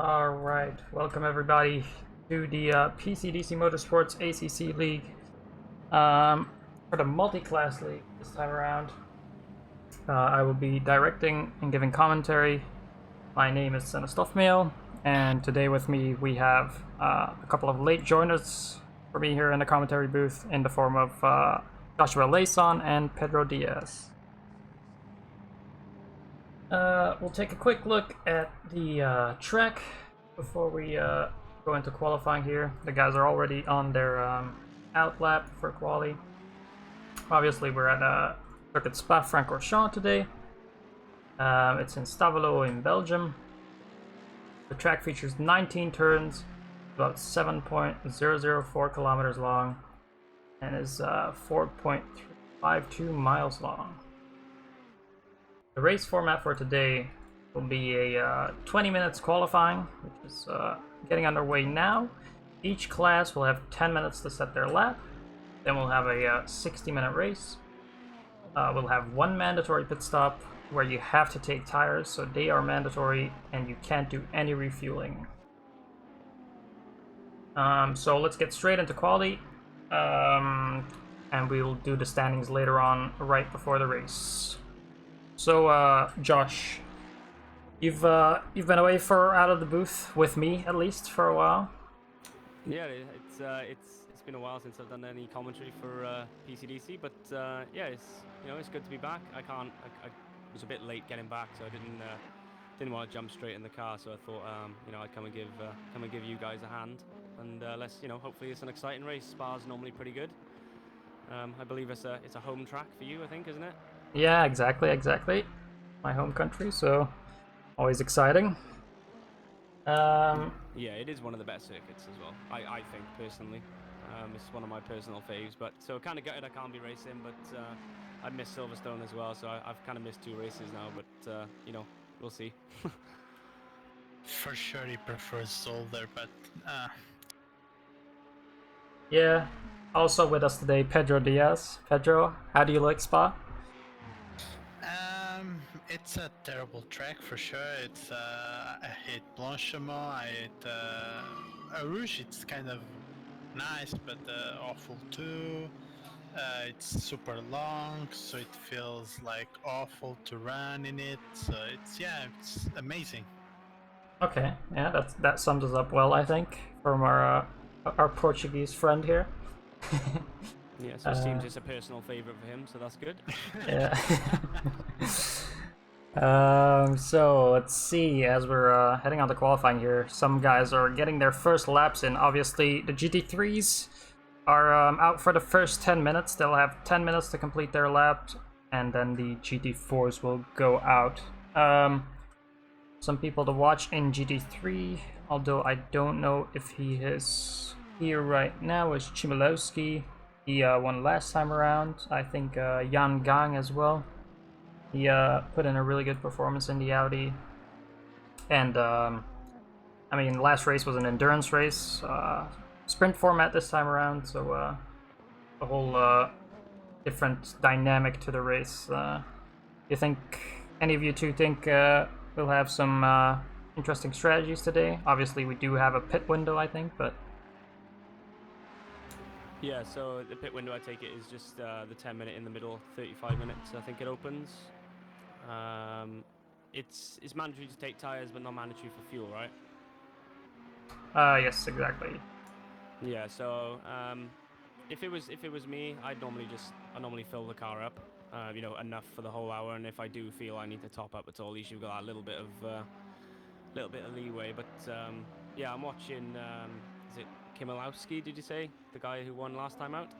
Alright, welcome everybody to the PCDC Motorsports ACC League. For the Multiclass League this time around, I will be directing and giving commentary. My name is Stuffmail, and today with me we have a couple of late joiners for me here in the commentary booth in the form of Joshua Layson and Pedro Diaz. We'll take a quick look at the track before we go into qualifying here. The guys are already on their out lap for quali. Obviously, we're at Circuit Spa-Francorchamps today. It's in Stavelot in Belgium. The track features 19 turns, about 7.004 kilometers long, and is 4.52 miles long. The race format for today will be a 20 minutes qualifying, which is getting underway now. Each class will have 10 minutes to set their lap. Then we'll have a 60-minute race. We'll have one mandatory pit stop where you have to take tires, so they are mandatory and you can't do any refueling. So let's get straight into quali, and we'll do the standings later on right before the race. So, Josh, you've been away out of the booth with me at least for a while. Yeah, it's been a while since I've done any commentary for PCDC, but yeah, it's good to be back. I was a bit late getting back, so I didn't want to jump straight in the car. So I thought I'd come and give you guys a hand, and let's hopefully it's an exciting race. Spa's normally pretty good. I believe it's a home track for you, I think, isn't it? Yeah, exactly. My home country, so always exciting. Yeah, it is one of the best circuits as well. I think personally, it's one of my personal faves. But so kind of gutted I can't be racing, but I miss Silverstone as well. So I've kind of missed two races now, but we'll see. For sure, he prefers Zolder, but Yeah. Also with us today, Pedro Diaz. Pedro, how do you like Spa? it's a terrible track for sure. I hate Blanchimont, I hate Rouge. It's kind of nice, but awful too. It's super long, so it feels like awful to run in it. So it's amazing. Okay, yeah, that sums us up well, I think, from our Portuguese friend here. Yeah, so it seems it's a personal favorite for him, so that's good. Yeah. So let's see, as we're heading on to qualifying here, some guys are getting their first laps in. Obviously, the GT3s are out for the first 10 minutes. They'll have 10 minutes to complete their lap, and then the GT4s will go out. Some people to watch in GT3, although I don't know if he is here right now, is Chmielowski. He won last time around. I think Jan Gang as well. He put in a really good performance in the Audi. And, last race was an endurance race. Sprint format this time around, so a whole different dynamic to the race. You think, any of you two think we'll have some interesting strategies today? Obviously, we do have a pit window, I think, but... Yeah, so the pit window, I take it, is just the 10-minute in the middle, 35 minutes, I think it opens. It's mandatory to take tires, but not mandatory for fuel, right? Yes, exactly. Yeah, so if it was me, I'd normally fill the car up, enough for the whole hour, and if I do feel I need to top up at all, at least you've got a little bit of leeway. But yeah, I'm watching. Is it Chmielowski, did you say? The guy who won last time out?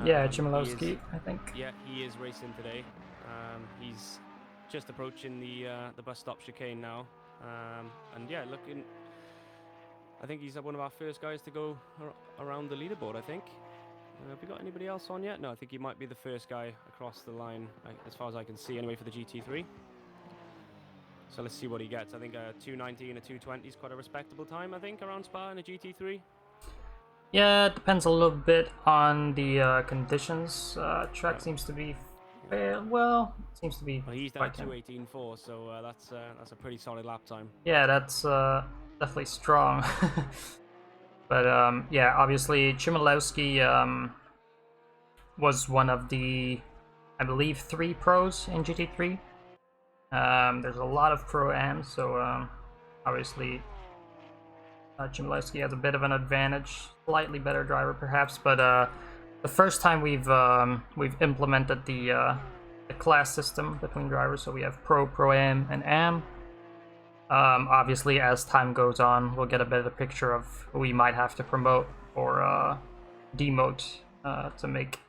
Yeah, Chmielowski, I think. Yeah, he is racing today. He's just approaching the bus stop chicane now. And yeah, I think he's one of our first guys to go around the leaderboard, I think. Have we got anybody else on yet? No, I think he might be the first guy across the line, as far as I can see anyway, for the GT3. So let's see what he gets. I think a 2:19 and a 2:20 is quite a respectable time, I think, around Spa in a GT3. Yeah, it depends a little bit on the conditions. Track seems to be Well, seems to be Well, he's done a quite 2:18.4, so that's a pretty solid lap time. Yeah, that's definitely strong. But yeah, obviously Chmielewski was one of the, I believe, 3 pros in GT3. There's a lot of pro-ams, so obviously Chmielewski has a bit of an advantage, slightly better driver perhaps, but the first time we've implemented the class system between drivers, so we have Pro, Pro-Am, and Am. Obviously, as time goes on, we'll get a better picture of who we might have to promote or demote to make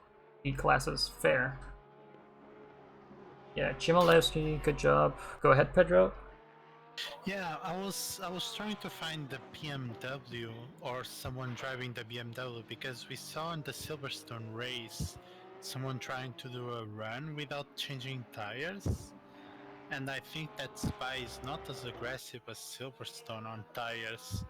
the classes fair. Yeah, Chmielewski, good job. Go ahead, Pedro. Yeah, I was trying to find the BMW or someone driving the BMW because we saw in the Silverstone race someone trying to do a run without changing tires, and I think that Spa is not as aggressive as Silverstone on tires,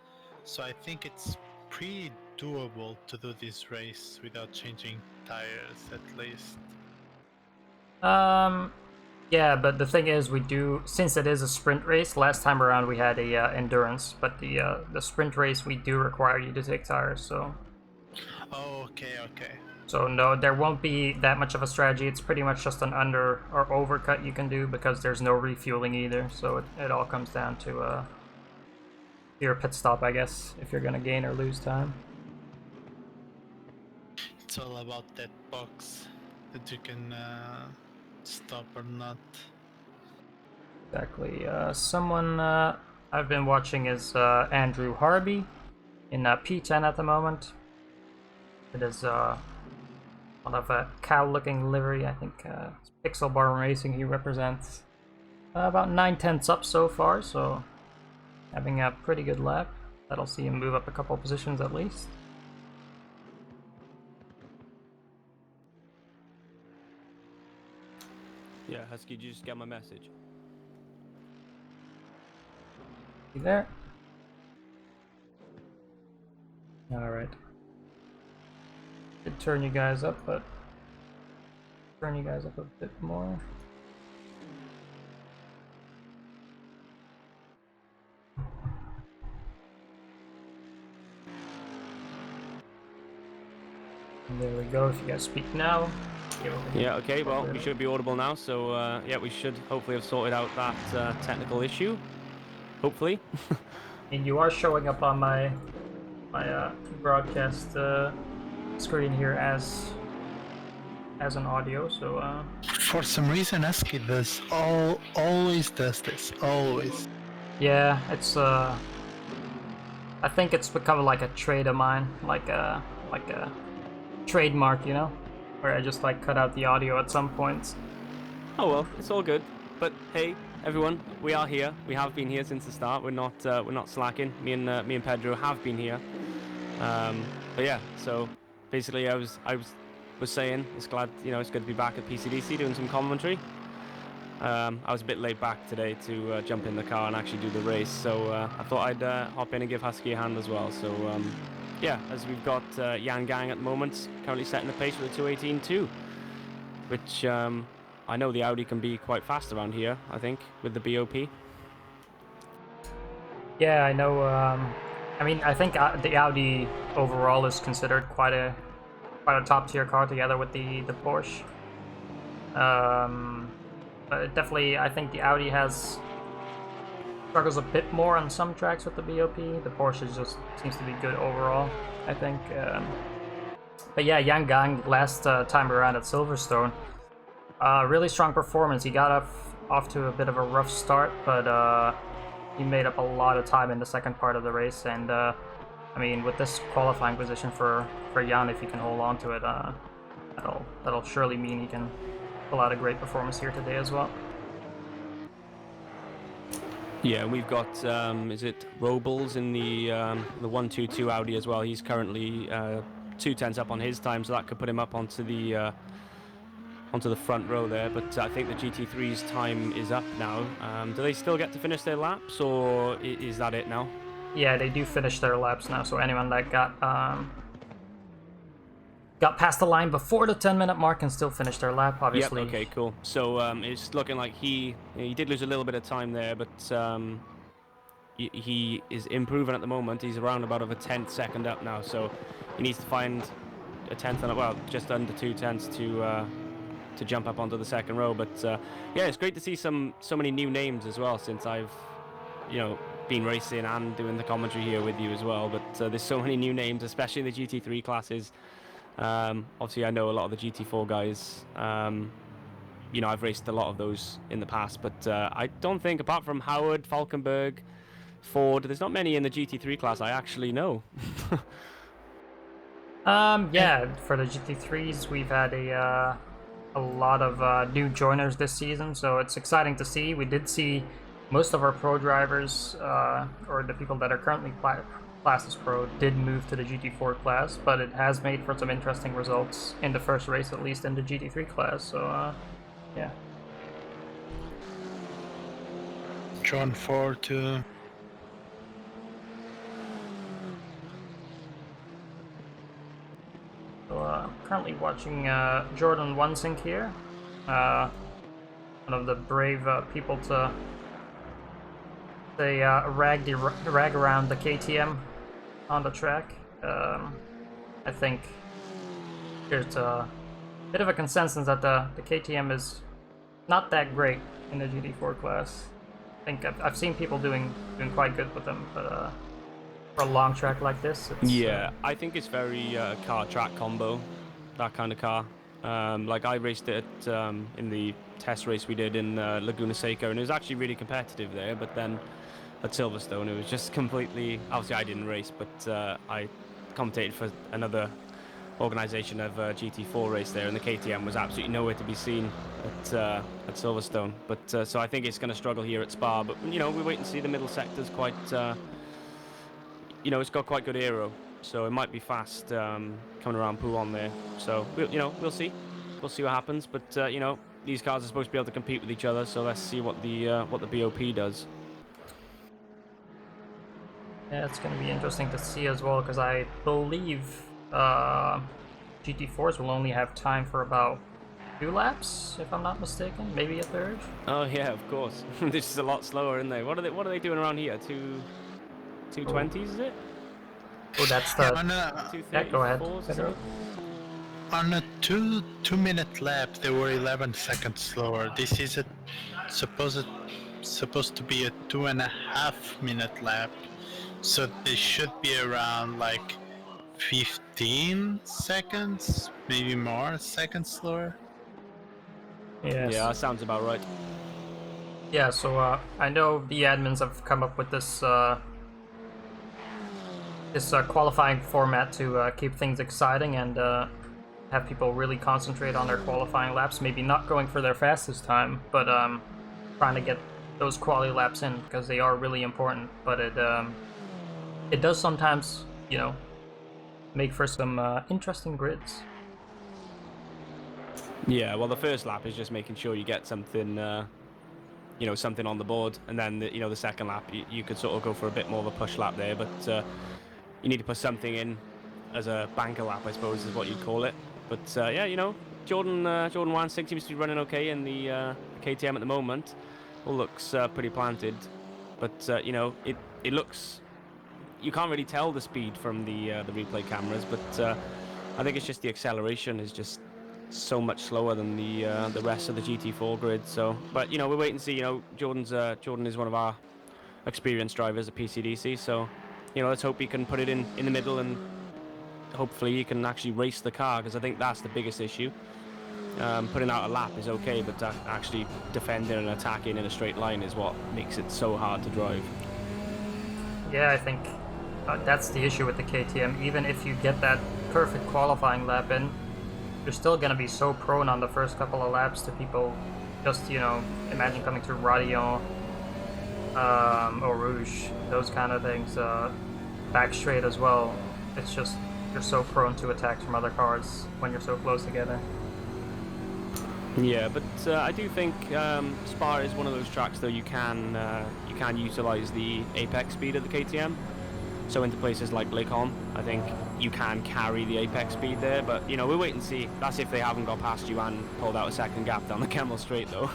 so I think it's pretty doable to do this race without changing tires at least. Yeah, but the thing is, since it is a sprint race. Last time around we had a endurance, but the sprint race we do require you to take tires. So. Oh, okay. So no, there won't be that much of a strategy. It's pretty much just an under or overcut you can do because there's no refueling either. So it all comes down to your pit stop, I guess, if you're gonna gain or lose time. It's all about that box that you can stop or not. Exactly. Someone I've been watching is Andrew Harvey in P10 at the moment. It is one of a cow-looking livery. I think Pixel Bar Racing he represents. About 9/10 up so far, so having a pretty good lap. That'll see him move up a couple positions at least. Yeah, Husky, did you just get my message? You there? Alright. Could turn you guys up, but turn you guys up a bit more. And there we go, if you guys speak now. Yeah, okay, well, we should be audible now, so yeah, we should hopefully have sorted out that technical issue. Hopefully. And you are showing up on my broadcast screen here as an audio, so For some reason, Husky always does this, always. yeah, it's I think it's become like a trait of mine, like a trademark, you know, where I just like cut out the audio at some points. Oh well, it's all good. But hey, everyone, we are here. We have been here since the start. We're not slacking. Me and Pedro have been here. But yeah, so basically, I was saying it's glad, you know, it's good to be back at PCDC doing some commentary. I was a bit laid back today to jump in the car and actually do the race, so I thought I'd hop in and give Husky a hand as well. So yeah, as we've got Yang Gang at the moment, currently setting the pace with a 2:18.2, which I know the Audi can be quite fast around here, I think, with the BOP. Yeah, I know. I mean, I think the Audi overall is considered quite a top tier car together with the Porsche. But definitely, I think the Audi struggles a bit more on some tracks with the BOP. The Porsche just seems to be good overall, I think. But yeah, Yang Gang last time around at Silverstone, really strong performance. He got off to a bit of a rough start, but he made up a lot of time in the second part of the race. And I mean, with this qualifying position for Jan, if he can hold on to it, that'll surely mean he can pull out a great performance here today as well. Yeah, we've got is it Robles in the 122 Audi as well. He's currently 2/10 up on his time, so that could put him up onto the front row there. But I think the GT3's time is up now. Do they still get to finish their laps, or is that it now? Yeah, they do finish their laps now. So anyone that got got past the line before the 10-minute mark and still finished their lap, obviously. Yep, okay, cool. So it's looking like he did lose a little bit of time there, but he is improving at the moment. He's around about a 10th second up now, so he needs to find a 10th and well, just under 2/10 to jump up onto the second row. But yeah, it's great to see so many new names as well since I've been racing and doing the commentary here with you as well. But there's so many new names, especially in the GT3 classes. Obviously, I know a lot of the GT4 guys. I've raced a lot of those in the past, but I don't think, apart from Howard, Falkenberg, Ford, there's not many in the GT3 class I actually know. Yeah, for the GT3s, we've had a lot of new joiners this season, so it's exciting to see. We did see most of our pro drivers, or the people that are currently class as pro, did move to the GT4 class, but it has made for some interesting results in the first race, at least in the GT3 class, so yeah. John Ford too. So I'm currently watching Jordan Wansink here, one of the brave people to rag around the KTM on the track. I think there's a bit of a consensus that the KTM is not that great in the GT4 class. I think I've seen people doing quite good with them, but for a long track like this, it's, yeah, I think it's very car-track combo, that kind of car. Like I raced it in the test race we did in Laguna Seca, and it was actually really competitive there, but then at Silverstone it was just completely, obviously I didn't race, but I commentated for another organisation of GT4 race there, and the KTM was absolutely nowhere to be seen at Silverstone. But so I think it's going to struggle here at Spa, but we wait and see. The middle sector's quite it's got quite good aero, so it might be fast coming around Pouhon there. So we'll see what happens. But these cars are supposed to be able to compete with each other, so let's see what the BOP does. Yeah, it's going to be interesting to see as well, because I believe GT4s will only have time for about 2 laps, if I'm not mistaken, maybe a third. Oh yeah, of course. This is a lot slower, isn't they? What are they doing around here? 220s, is it? Oh, that's the... Yeah, go ahead. On a 2-minute lap, they were 11 seconds slower. This is supposed to be a 2.5-minute lap, so they should be around like 15 seconds, maybe more seconds slower. Yes. Yeah, that sounds about right. Yeah, so I know the admins have come up with this qualifying format to keep things exciting and have people really concentrate on their qualifying laps. Maybe not going for their fastest time, but trying to get those quality laps in, because they are really important. But it does sometimes, make for some interesting grids. Yeah, well, the first lap is just making sure you get something, something on the board, and then the second lap you could sort of go for a bit more of a push lap there, but you need to put something in as a banker lap, I suppose, is what you'd call it. But yeah, Jordan Wansink seems to be running okay in the KTM at the moment. All looks pretty planted, but it looks. You can't really tell the speed from the replay cameras, but I think it's just the acceleration is just so much slower than the rest of the GT4 grid. So, but we'll wait and see. Jordan is one of our experienced drivers at PCDC, so let's hope he can put it in the middle, and hopefully he can actually race the car, because I think that's the biggest issue. Putting out a lap is okay, but actually defending and attacking in a straight line is what makes it so hard to drive. Yeah, I think that's the issue with the KTM. Even if you get that perfect qualifying lap in, you're still going to be so prone on the first couple of laps to people just, imagine coming through Radillon, Eau Rouge, those kind of things, back straight as well. It's just, you're so prone to attacks from other cars when you're so close together. Yeah, but I do think Spa is one of those tracks, though, you can utilize the apex speed of the KTM. So into places like Lake Hon, I think you can carry the apex speed there. But you know, we'll wait and see. That's if they haven't got past you and pulled out a second gap down the Camel Straight, though.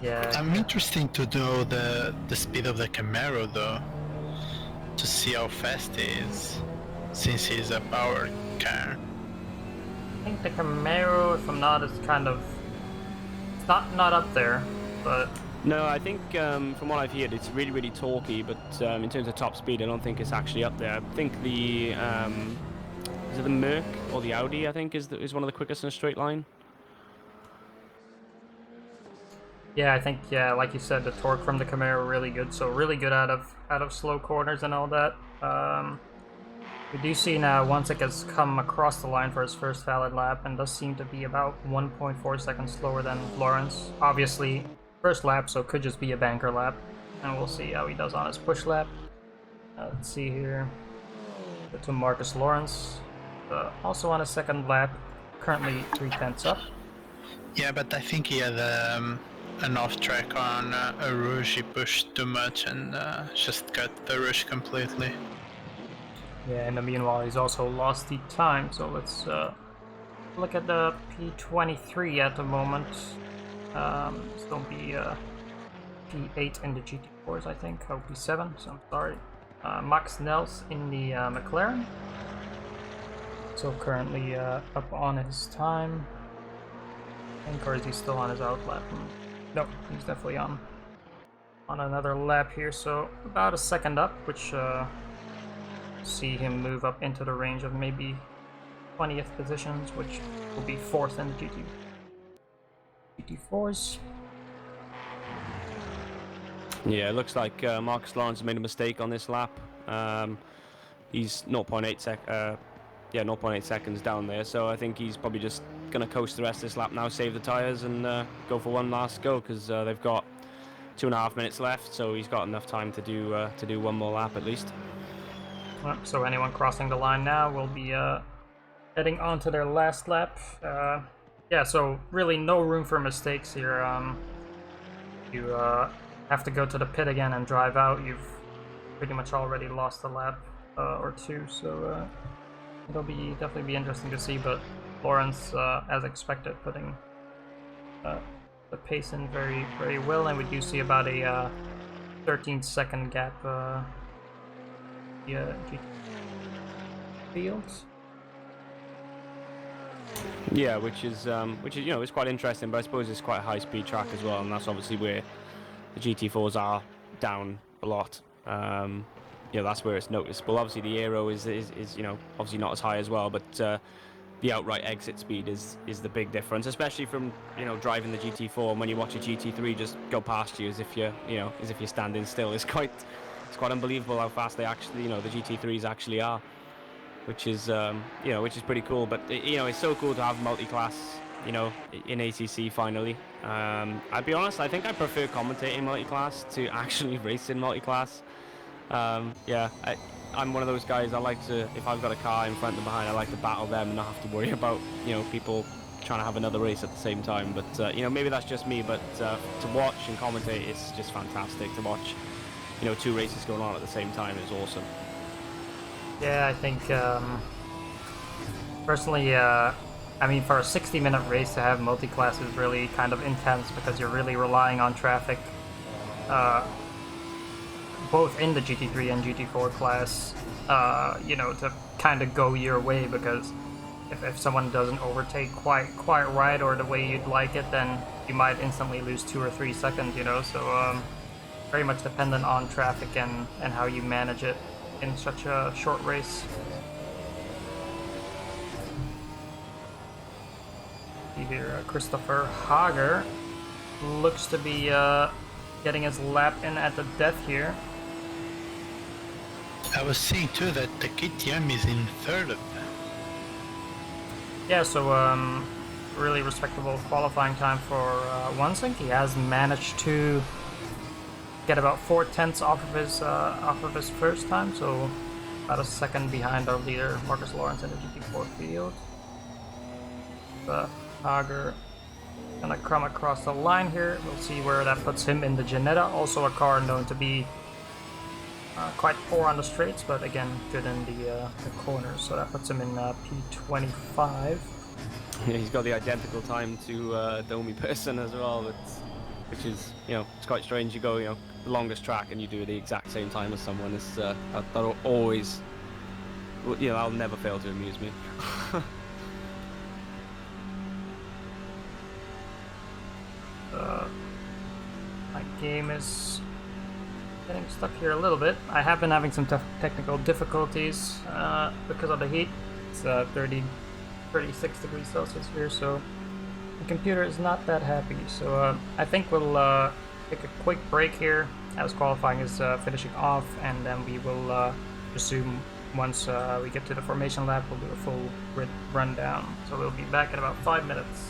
Yeah. I'm interested to know the speed of the Camaro though, to see how fast he is, since he's a power car. I think the Camaro, if I'm not, is kind of... It's not up there, but... No, I think from what I've heard, it's really, really torquey, but in terms of top speed, I don't think it's actually up there. I think the... is it the Merc or the Audi, I think, is one of the quickest in a straight line? Yeah, I think, yeah, like you said, the torque from the Camaro really good, so really good out of slow corners and all that. We do see now once it has come across the line for his first valid lap, and does seem to be about 1.4 seconds slower than Lawrence. Obviously, first lap, so it could just be a banker lap, and we'll see how he does on his push lap. Let's see here. Go to Marcus Lawrence, also on his second lap, currently 3/10 up. Yeah, but I think he had an off track on a Rouge. He pushed too much and just cut the Rouge completely. Yeah, in the meanwhile, he's also lost the time, so let's look at the P23 at the moment. Still be P8 in the GT4s, I think, or P7, so I'm sorry. Max Nels in the McLaren. So currently up on his time. I think, or is he still on his out lap? No, he's definitely on another lap here, so about a second up, which see him move up into the range of maybe 20th positions, which will be 4th in the GT4s. Yeah, it looks like Marcus Lawrence made a mistake on this lap. He's 0.8 seconds down there, so I think he's probably just going to coast the rest of this lap now, save the tyres, and go for one last go, because they've got 2.5 minutes left, so he's got enough time to do one more lap at least. So anyone crossing the line now will be heading on to their last lap. Yeah, so really no room for mistakes here. You have to go to the pit again and drive out. You've pretty much already lost a lap or two, so it'll definitely be interesting to see. But Lawrence, as expected, putting the pace in very, very well, and we do see about a 13-second gap. Fields. Yeah, which is you know, it's quite interesting, but I suppose it's quite a high-speed track as well, and that's obviously where the GT4s are down a lot. You know, that's where it's noticeable. Obviously, the aero is you know, obviously not as high as well, but the outright exit speed is the big difference, especially from, you know, driving the GT4. And when you watch a GT3 just go past you as if you're standing still, it's quite unbelievable how fast they actually, you know, the GT3s actually are, which is you know, which is pretty cool. But you know, it's so cool to have multi-class, you know, in ACC finally. I'll be honest, I think I prefer commentating multi-class to actually racing multi-class. Yeah, I'm one of those guys. I like to, if I've got a car in front and behind, I like to battle them and not have to worry about, you know, people trying to have another race at the same time. But you know, maybe that's just me, but to watch and commentate, it's just fantastic to watch. You know, two races going on at the same time is awesome. Yeah, I think personally, I mean, for a 60-minute race to have multi-class is really kind of intense, because you're really relying on traffic, both in the GT3 and GT4 class, you know, to kind of go your way, because if someone doesn't overtake quite right or the way you'd like it, then you might instantly lose 2 or 3 seconds, you know, so very much dependent on traffic and how you manage it in such a short race. See here, Christopher Hager looks to be getting his lap in at the death here. I was seeing too that the KTM is in third of them. Yeah, so really respectable qualifying time for Wansink. He has managed to get about 4/10 off of his first time, so about a second behind our leader Marcus Lawrence in the GT4 field. Hager gonna come across the line here. We'll see where that puts him in the Ginetta, also a car known to be Quite poor on the straights, but again, good in the corners, so that puts him in P25. Yeah, he's got the identical time to Domi person as well, which is, it's quite strange. You go, the longest track and you do the exact same time as someone. It's that'll always, I'll never fail to amuse me. My game is getting stuck here a little bit. I have been having some technical difficulties because of the heat. It's 36 degrees Celsius here, so the computer is not that happy. So I think we'll take a quick break here as qualifying is finishing off, and then we will resume once we get to the formation lap. We'll do a full grid rundown. So we'll be back in about 5 minutes.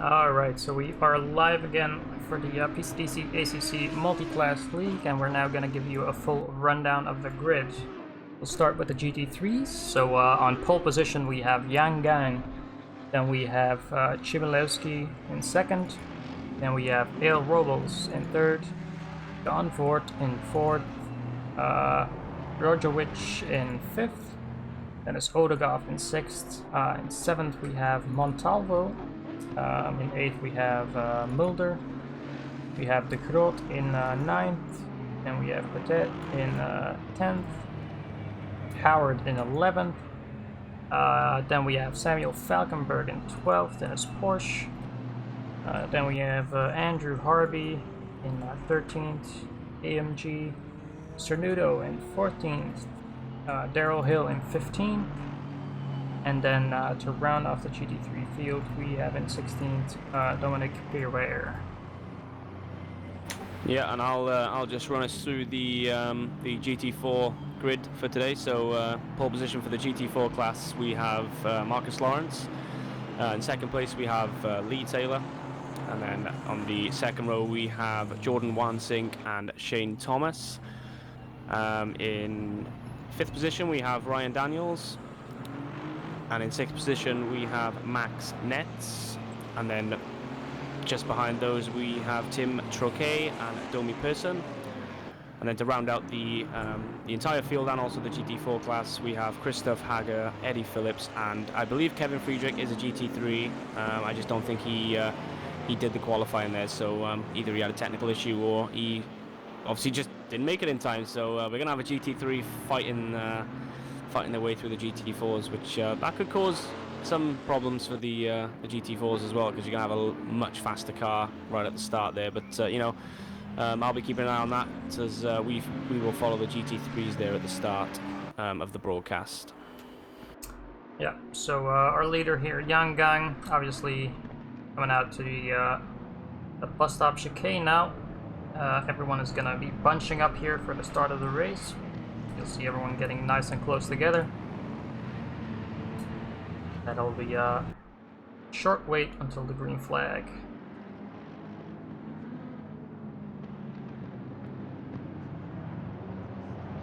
Alright, so we are live again for the PCDC ACC Multiclass League, and we're now going to give you a full rundown of the grid. We'll start with the GT3s. So on pole position we have Yang Gang, then we have Chmielewski in second, then we have Ale Robles in third, John Ford in fourth, Rojovic in fifth, then it's Odegaard in sixth, in seventh we have Montalvo. In 8th we have Mulder, we have De Groot in 9th, and we have Petit in 10th, Howard in 11th, then we have Samuel Falkenberg in 12th, and it's Porsche. Then we have Andrew Harvey in 13th, AMG, Cernudo in 14th, Daryl Hill in 15th. And then to round off the GT3 field, we have in 16th Dominic Pereira. Yeah, and I'll just run us through the GT4 grid for today. So pole position for the GT4 class, we have Marcus Lawrence. In second place we have Lee Taylor, and then on the second row we have Jordan Wansink and Shane Thomas. In fifth position we have Ryan Daniels. And in sixth position we have Max Netz, and then just behind those we have Tim Troquet and Domi Persson. And then to round out the entire field and also the GT4 class, we have Christoph Hager, Eddie Phillips, and I believe Kevin Friedrich is a GT3. I just don't think he did the qualifying there, so either he had a technical issue or he obviously just didn't make it in time. So we're gonna have a GT3 fighting their way through the GT4s, which that could cause some problems for the GT4s as well, because you're going to have a much faster car right at the start there. But you know, I'll be keeping an eye on that, as we will follow the GT3s there at the start of the broadcast. Yeah, so our leader here, Yang Gang, obviously coming out to the bus stop chicane now. Everyone is going to be bunching up here for the start of the race. You'll see everyone getting nice and close together. That'll be a short wait until the green flag.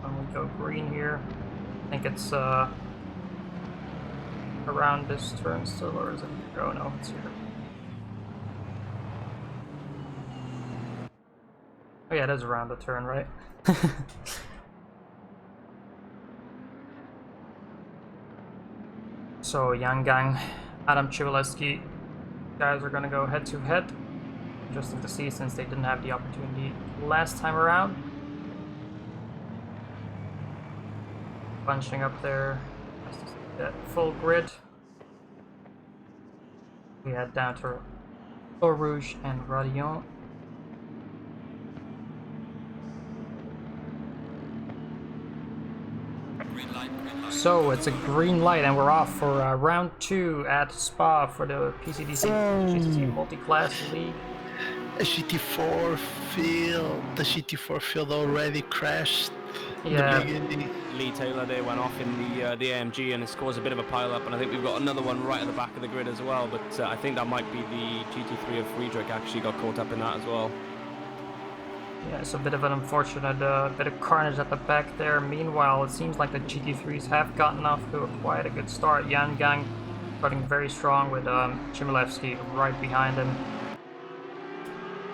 When we go green here, I think it's around this turn still, or is it? Oh no, it's here. Oh yeah, it is around the turn, right? So Yang Gang, Adam Chmielewski, guys are gonna go head to head. Interesting to see, since they didn't have the opportunity last time around. Bunching up there, nice to see that full grid. We head down to Eau Rouge and Radion. So it's a green light, and we're off for round 2 at Spa for the PCDC ACC Multiclass League. The GT4 field already crashed. Yeah. In the beginning. Lee Taylor there went off in the AMG, and it's caused a bit of a pile up, and I think we've got another one right at the back of the grid as well, but I think that might be the GT3 of Friedrich actually got caught up in that as well. Yeah, it's a bit of an unfortunate bit of carnage at the back there. Meanwhile, it seems like the GT3s have gotten off to quite a good start. Yang Gang starting very strong with Chmielewski right behind him.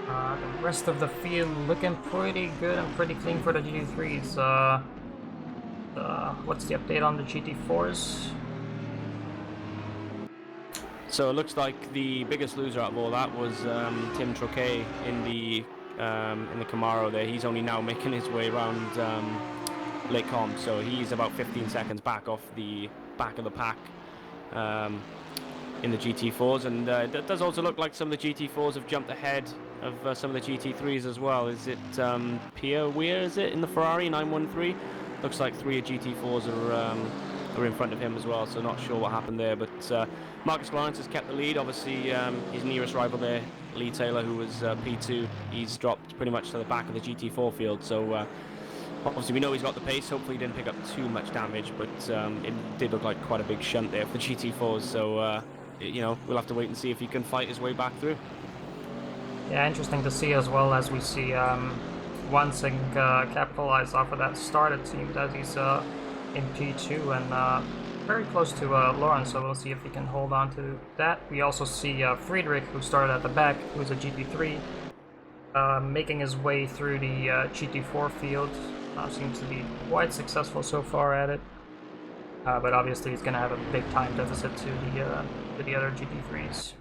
The rest of the field looking pretty good and pretty clean for the GT3s. What's the update on the GT4s? So it looks like the biggest loser out of all that was Tim Troquet in the Camaro there. He's only now making his way around Lake Com, so he's about 15 seconds back off the back of the pack in the GT4s, and it does also look like some of the GT4s have jumped ahead of some of the GT3s as well. Is it Pierre Weir, is it, in the Ferrari 913? Looks like 3 GT4s are in front of him as well, so not sure what happened there, but Marcus Lawrence has kept the lead. Obviously his nearest rival there, Lee Taylor, who was P2, he's dropped pretty much to the back of the GT4 field, so obviously we know he's got the pace. Hopefully he didn't pick up too much damage, but it did look like quite a big shunt there for the GT4s, so we'll have to wait and see if he can fight his way back through. Yeah, interesting to see as well, as we see Wansink capitalize off of that start, it seems, as he's in P2 and very close to Lawrence, so we'll see if he can hold on to that. We also see Friedrich, who started at the back, who's a GT3, making his way through the GT4 field. Seems to be quite successful so far at it, but obviously he's going to have a big time deficit to the other GT3s.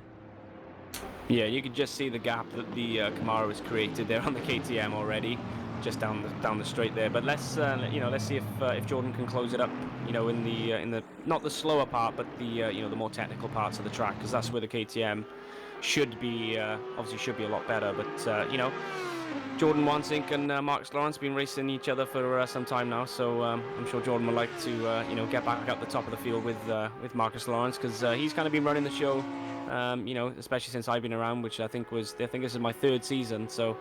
Yeah, you can just see the gap that the Camaro has created there on the KTM already, just down the straight there. But let's see if Jordan can close it up, in the not the slower part, but the more technical parts of the track, because that's where the KTM should be obviously should be a lot better. But Jordan Wansink and Marcus Lawrence have been racing each other for some time now, so I'm sure Jordan would like to get back up the top of the field with Marcus Lawrence, because he's kind of been running the show. Especially since I've been around, which I think this is my 3rd season, so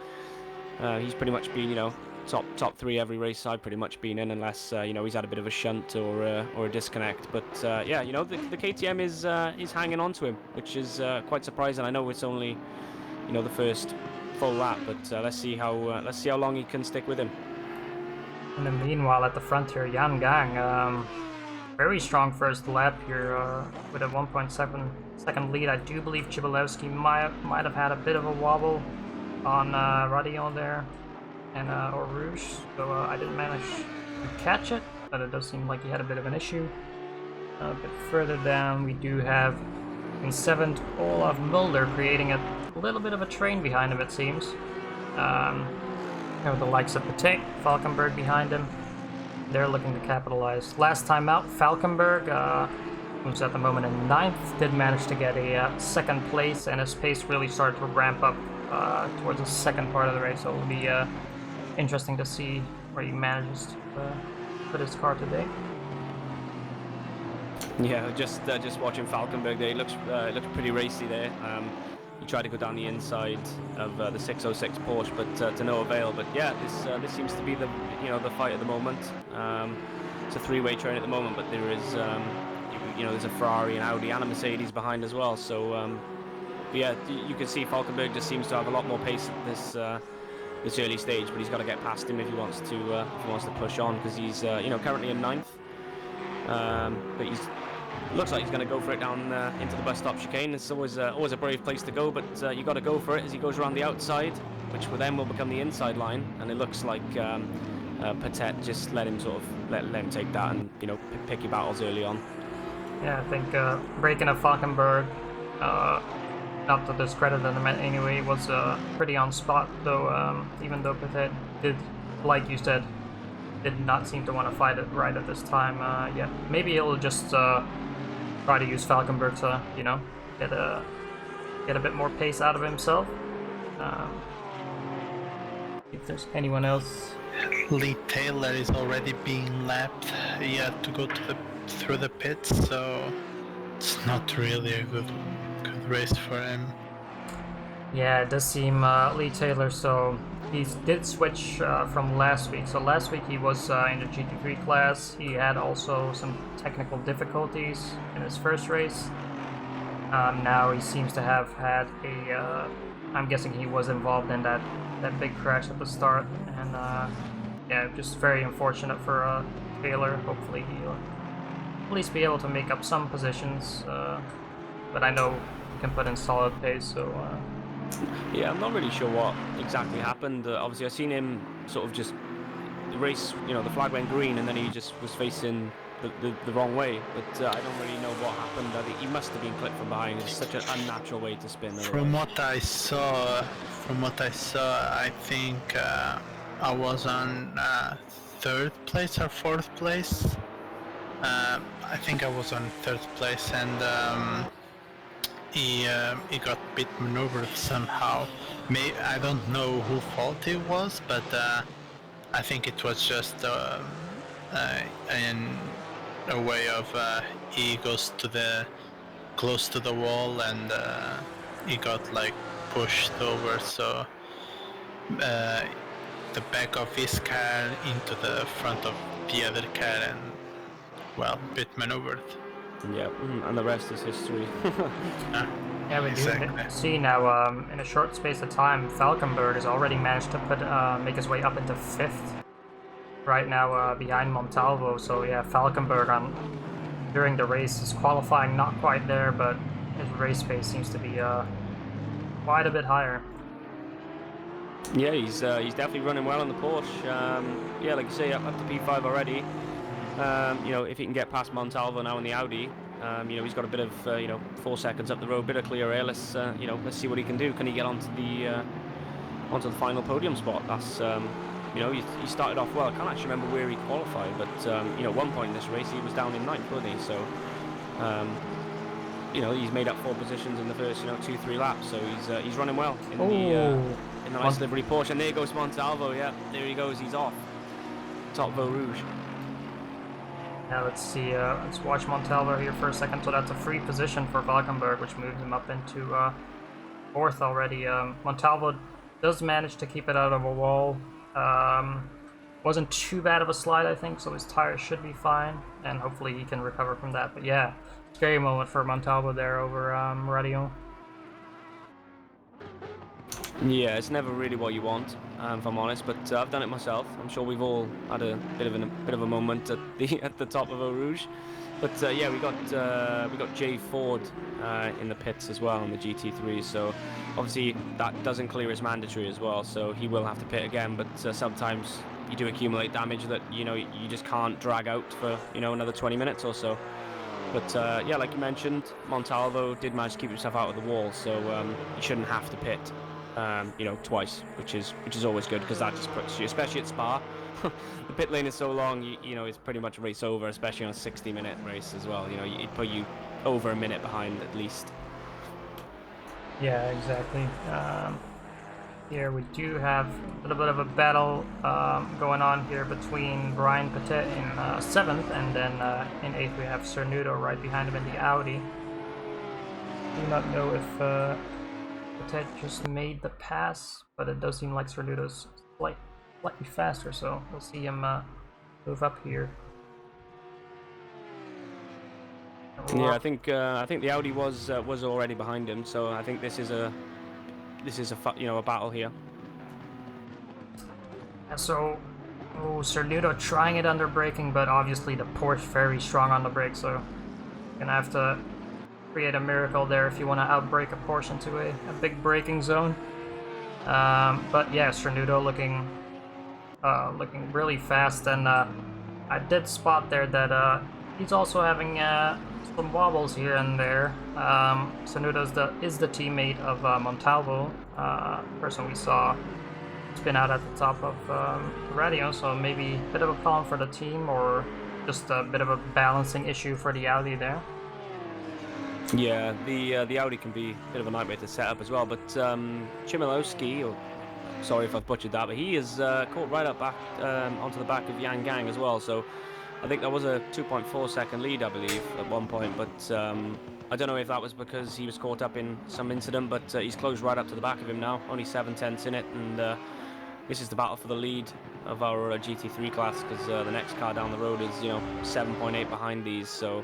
he's pretty much been, top 3 every race I've pretty much been in, unless he's had a bit of a shunt or a disconnect. But yeah, the KTM is hanging on to him, which is quite surprising. I know it's only the first full lap, but let's see how long he can stick with him. In the meanwhile, at the front here, Jan Gang, very strong first lap here with a 1.7 second lead. I do believe Chibolewski might have had a bit of a wobble on Radion there and or Rouge, so I didn't manage to catch it, but it does seem like he had a bit of an issue. A bit further down, we do have in 7th Olaf Mulder, creating a little bit of a train behind him, it seems. With the likes of Petit, Falkenberg behind him. They're looking to capitalize. Last time out, Falkenberg, who's at the moment in 9th, did manage to get a 2nd place, and his pace really started to ramp up towards the second part of the race, so it'll be interesting to see where he manages to put his car today. Yeah, just watching Falkenberg there, he looks pretty racy there. He tried to go down the inside of the 606 Porsche, but to no avail. But yeah, this seems to be the fight at the moment. It's a 3-way train at the moment, but there is there's a Ferrari, an Audi, and a Mercedes behind as well. So yeah, you can see Falkenberg just seems to have a lot more pace at this early stage, but he's got to get past him if he wants to push on, because he's currently in 9th. But looks like he's going to go for it down into the bus stop chicane. It's always a brave place to go, but you got to go for it as he goes around the outside, which will become the inside line. And it looks like Patet just let him take that and pick your battles early on. Yeah, I think breaking a Falkenberg, not to discredit them in any way, was pretty on spot. Though even though Patet did, like you said, did not seem to want to fight it right at this time. Yeah, maybe he'll just try to use Falkenberg to, get a bit more pace out of himself. If there's anyone else. Lee Taylor is already being lapped. He had to go through the pits, so it's not really a good race for him. Yeah, it does seem Lee Taylor, so he did switch from last week. So last week he was in the GT3 class. He had also some technical difficulties in his first race. Now he seems to have had I'm guessing he was involved in that big crash at the start. And yeah, just very unfortunate for Taylor. Hopefully he'll at least be able to make up some positions. But I know he can put in solid pace, so... Yeah, I'm not really sure what exactly happened. Obviously, I've seen him sort of just the race. The flag went green, and then he just was facing the wrong way. But I don't really know what happened. I think he must have been clipped from behind. It's such an unnatural way to spin. From what I saw, I think I was on 3rd place or 4th place. I think I was on 3rd place, and he got bit maneuvered somehow. I don't know who fault it was, but I think it was just a way of he goes close to the wall, and he got pushed over, so the back of his car into the front of the other car, and bit maneuvered. Yeah, and the rest is history. Yeah, we do Exactly. see now, in a short space of time, Falkenberg has already managed to make his way up into 5th. Right now, behind Montalvo. So yeah, Falkenberg during the race is qualifying not quite there, but his race pace seems to be quite a bit higher. Yeah, he's definitely running well on the Porsche. Yeah, like you say, up to P5 already. You know, if he can get past Montalvo now in the Audi, you know, he's got a bit of 4 seconds up the road, bit of clear air. Let's let's see what he can do. Can he get onto the final podium spot? That's you know, he started off well. I can't actually remember where he qualified, but you know, at one point in this race he was down in 9th, wasn't he? So you know, he's made up 4 positions in the first 2-3 laps. So he's running well in the nice livery Porsche. And there goes Montalvo. Yeah, there he goes. He's off. Top Eau Rouge. Now let's see. Let's watch Montalvo here for a second. So that's a free position for Valkenburg, which moves him up into 4th already. Montalvo does manage to keep it out of a wall. Wasn't too bad of a slide, I think, so his tires should be fine, and hopefully he can recover from that. But yeah, scary moment for Montalvo there over Radio. Yeah, it's never really what you want, if I'm honest. But I've done it myself. I'm sure we've all had a bit of a moment at the top of Eau Rouge. But yeah, we got Jay Ford in the pits as well on the GT3. So obviously that doesn't clear his mandatory as well. So he will have to pit again. But sometimes you do accumulate damage that you just can't drag out for another 20 minutes or so. But yeah, like you mentioned, Montalvo did manage to keep himself out of the wall, so he shouldn't have to pit twice, which is always good, because that just puts you, especially at Spa. The pit lane is so long, it's pretty much race over, especially on a 60-minute race as well. It'd put you over a minute behind at least. Yeah, exactly. Here we do have a little bit of a battle going on here between Brian Petit in 7th, and then in 8th we have Cernudo right behind him in the Audi. Do not know if Petit just made the pass, but it does seem like Cernudo's slightly faster, so we'll see him move up here. Yeah, I think the Audi was already behind him, so I think this is a battle here. So, Cernudo trying it under braking, but obviously the Porsche very strong on the brake, so you're gonna have to create a miracle there if you want to outbrake a Porsche into a big braking zone. But yeah, Cernudo looking really fast, and I did spot there that he's also having some wobbles here and there. Cernudo is the teammate of Montalvo, person we saw spin out at the top of the radio, so maybe a bit of a problem for the team, or just a bit of a balancing issue for the Audi there. Yeah, the Audi can be a bit of a nightmare to set up as well, but Chmielowski, or sorry if I've butchered that, but he is caught right up back onto the back of Yang Gang as well, so I think that was a 2.4 second lead, I believe, at one point, but I don't know if that was because he was caught up in some incident, but he's closed right up to the back of him now, only 7/10 in it, and this is the battle for the lead of our GT3 class, because the next car down the road is 7.8 behind these, so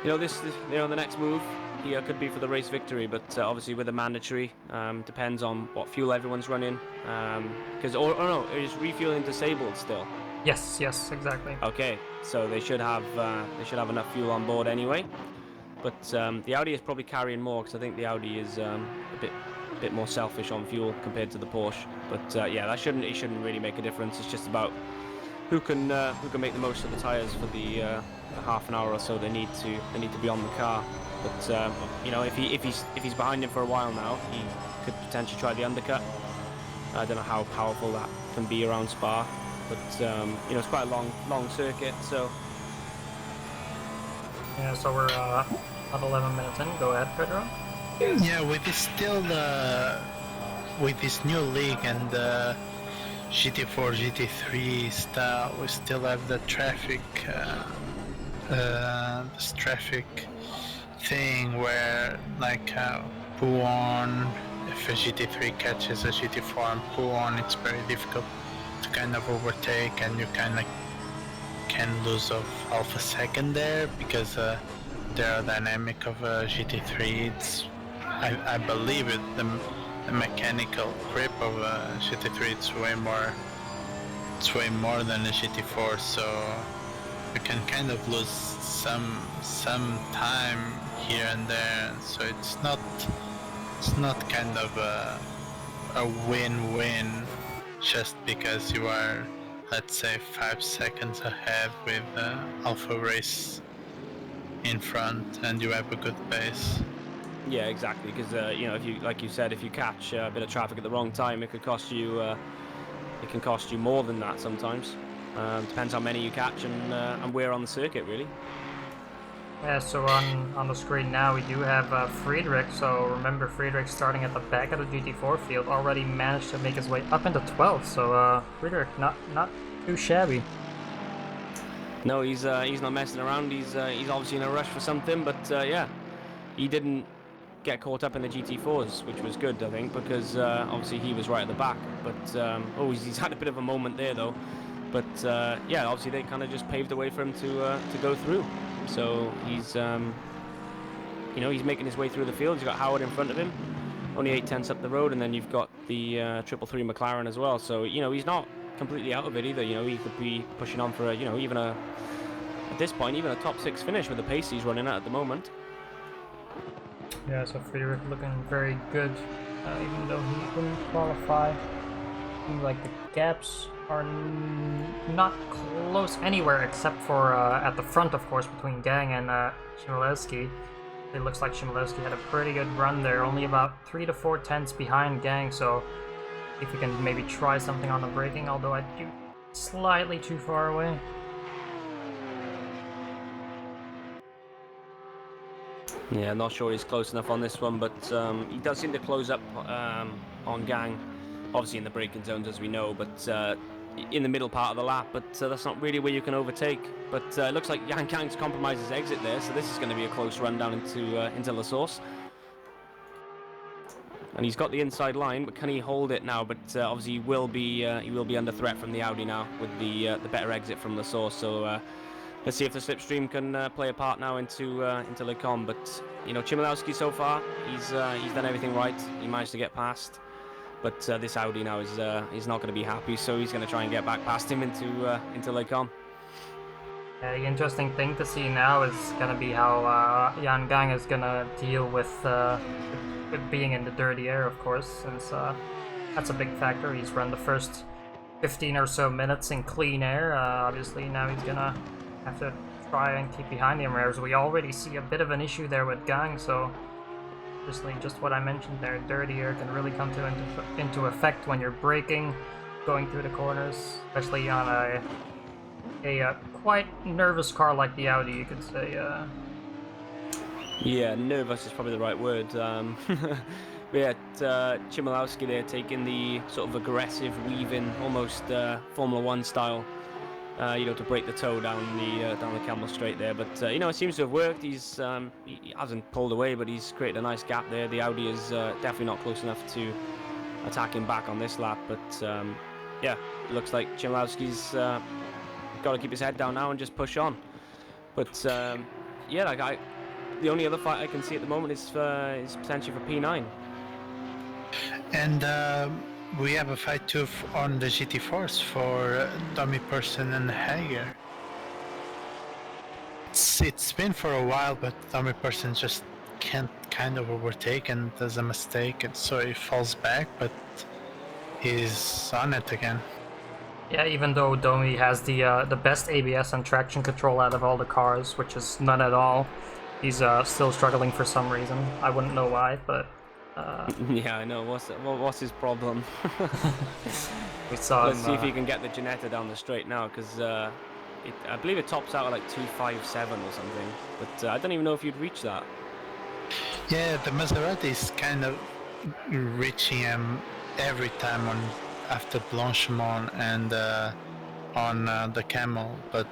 the next move here could be for the race victory, but obviously with the mandatory, depends on what fuel everyone's running, because no, is refueling disabled still? Yes, exactly. Okay, so they should have enough fuel on board anyway. But the Audi is probably carrying more, because I think the Audi is a bit more selfish on fuel compared to the Porsche. But yeah, it shouldn't really make a difference. It's just about who can make the most of the tires for the half an hour or so they need to be on the car. But if he's behind him for a while now, he could potentially try the undercut. I don't know how powerful that can be around Spa. But it's quite a long circuit, so yeah. So we're about 11 minutes in. Go ahead, Pedro. Yeah, with this new league and GT4, GT3 style, we still have the traffic, this traffic thing where pull on. If a GT3 catches a GT4 and pull on, it's very difficult to kind of overtake, and you kind of can lose of half a second there because the aerodynamic of a GT3, I believe the mechanical grip of a GT3 it's way more than a GT4, so you can kind of lose some time here and there. So it's not kind of a win-win just because you are, let's say, 5 seconds ahead with Alpha Race in front and you have a good pace. Yeah, exactly. Because you know, if you, like you said, if you catch a bit of traffic at the wrong time, it could cost you. It can cost you more than that sometimes. Depends how many you catch and where on the circuit, really. Yeah, so on the screen now we do have Friedrich. So remember, Friedrich starting at the back of the GT4 field already managed to make his way up into 12th. So Friedrich not too shabby. No, he's not messing around. He's obviously in a rush for something, but yeah, he didn't get caught up in the GT4s, which was good, I think, because obviously he was right at the back. But he's had a bit of a moment there though. But yeah, obviously they kind of just paved the way for him to go through. So he's you know, he's making his way through the field. He's got Howard in front of him, only 8/10 up the road, and then you've got the 333 McLaren as well. So you know, he's not completely out of it either. You know, he could be pushing on for even at this point, even a top 6 finish with the pace he's running at the moment. Yeah, so Friedrich looking very good, even though he couldn't qualify. Seems like the gaps are not close anywhere except for at the front, of course, between Gang and Chmielewski. It looks like Chmielewski had a pretty good run there, only about 3 to 4 tenths behind Gang, so if we can maybe try something on the braking, although I do slightly too far away. Yeah, not sure he's close enough on this one, but he does seem to close up on Gang, obviously in the braking zones as we know, but in the middle part of the lap, but that's not really where you can overtake. But it looks like Jan Kang's compromised his exit there, so this is going to be a close run down into La Source. And he's got the inside line, but can he hold it now? But obviously he will be under threat from the Audi now with the better exit from La Source. So let's see if the slipstream can play a part now into Le Con. But you know, Chmielewski so far, he's done everything right. He managed to get past. But this Audi now is not going to be happy, so he's going to try and get back past him into Le Con. The interesting thing to see now is going to be how Jan Gang is going to deal with being in the dirty air, of course, since that's a big factor. He's run the first 15 or so minutes in clean air. Obviously, now he's going to have to try and keep behind him, whereas we already see a bit of an issue there with Gang, so obviously just what I mentioned there, dirty air can really come into effect when you're braking, going through the corners, especially on a quite nervous car like the Audi, you could say. Yeah, nervous is probably the right word. We had Chmielewski there taking the sort of aggressive weaving, almost Formula 1 style, to break the toe down the Camel Straight there. But it seems to have worked. He hasn't pulled away, but he's created a nice gap there. The Audi is definitely not close enough to attack him back on this lap. But yeah, it looks like Chmielewski's got to keep his head down now and just push on. But yeah, the only other fight I can see at the moment is potentially for P9. And we have a fight too on the GT4s for Tommy Person and Hager. It's been for a while, but Tommy Person just can't kind of overtake and does a mistake, and so he falls back, but he's on it again. Yeah, even though Domi has the best ABS and traction control out of all the cars, which is none at all, he's still struggling for some reason. I wouldn't know why, but yeah, I know. What's his problem? we saw Let's him, see if he can get the Ginetta down the straight now, because I believe it tops out at like 257 or something. But I don't even know if you'd reach that. Yeah, the Maserati is kind of reaching him every time after Blanchimont and on the Camel, but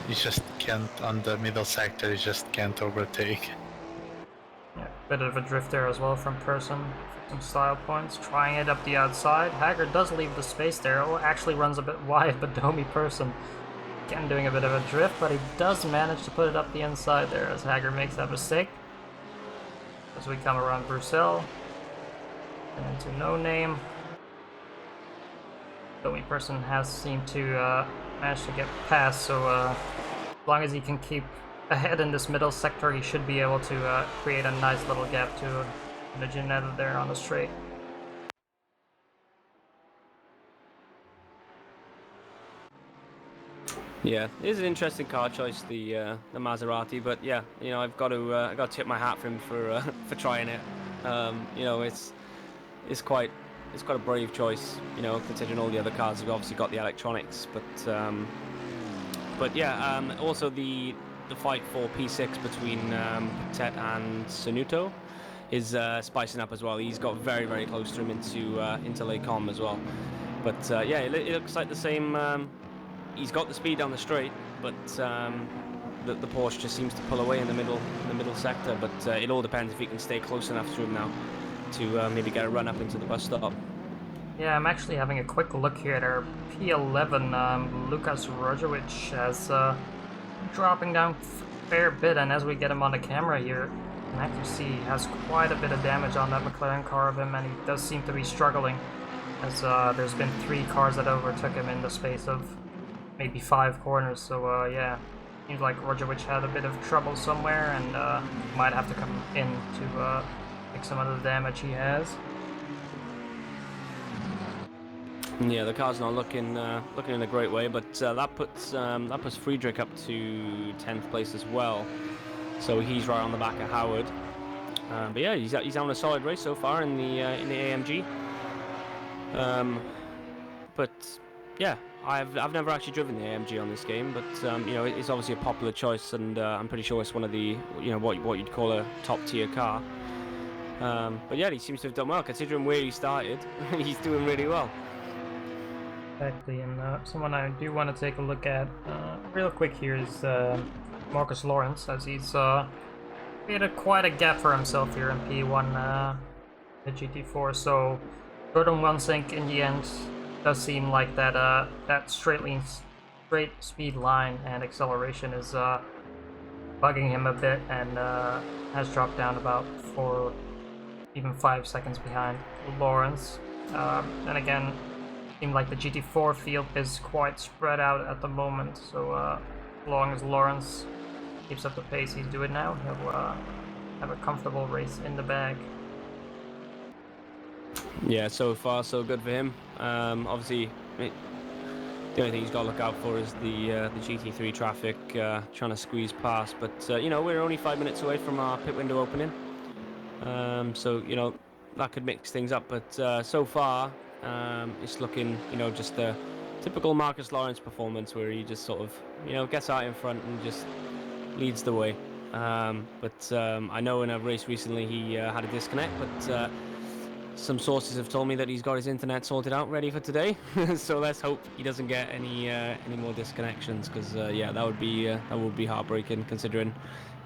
you just can't, on the middle sector, you just can't overtake. Yeah, bit of a drift there as well from Person. Some style points, trying it up the outside. Hager does leave the space there. Oh, actually runs a bit wide, but Domi Person Again, doing a bit of a drift, but he does manage to put it up the inside there as Hager makes that mistake. As we come around Bruxelles and into No Name. The only person has seemed to manage to get past, so as long as he can keep ahead in this middle sector, he should be able to create a nice little gap to the Ginetta there on the straight. Yeah, it is an interesting car choice, the Maserati, but yeah, you know, I've got to tip my hat for him for trying it. You know, it's quite a brave choice, you know, considering all the other cars have obviously got the electronics, but yeah, also the fight for P6 between Patet and Sanuto is spicing up as well. He's got very, very close to him into Les Combes as well. But yeah, it looks like the same. He's got the speed down the straight, but the Porsche just seems to pull away in the middle sector. But it all depends if he can stay close enough to him now to maybe get a run up into the bus stop. Yeah, I'm actually having a quick look here at our P11. Lucas Rojovic has dropping down a fair bit, and as we get him on the camera here, you can actually see he has quite a bit of damage on that McLaren car of him, and he does seem to be struggling, as there's been 3 cars that overtook him in the space of maybe 5 corners. So yeah, seems like Rojovic had a bit of trouble somewhere, and might have to come in to fix some of the damage he has. Yeah, the car's not looking in a great way, but that puts Friedrich up to 10th place as well, so he's right on the back of Howard. But yeah, he's having a solid race so far in the AMG. But yeah, I've never actually driven the AMG on this game, but you know, it's obviously a popular choice, and I'm pretty sure it's one of the, you know, what you'd call a top tier car. But yeah, he seems to have done well considering where he started. He's doing really well. Exactly, and someone I do want to take a look at real quick here is Marcus Lawrence, as he's created quite a gap for himself here in P1, the GT4. So Gordon Wansink in the end does seem like that straight speed line and acceleration is bugging him a bit, and has dropped down about 4, even 5 seconds behind Lawrence. And again, seems like the GT4 field is quite spread out at the moment, so as long as Lawrence keeps up the pace he's doing now, he'll have a comfortable race in the bag. Yeah, so far so good for him. Obviously, the only thing he's got to look out for is the GT3 traffic trying to squeeze past. But you know, we're only 5 minutes away from our pit window opening, so you know, that could mix things up. But so far, it's looking, you know, just a typical Marcus Lawrence performance, where he just sort of, you know, gets out in front and just leads the way. But I know in a race recently he had a disconnect, but some sources have told me that he's got his internet sorted out, ready for today. So let's hope he doesn't get any more disconnections, because yeah, that would be heartbreaking, considering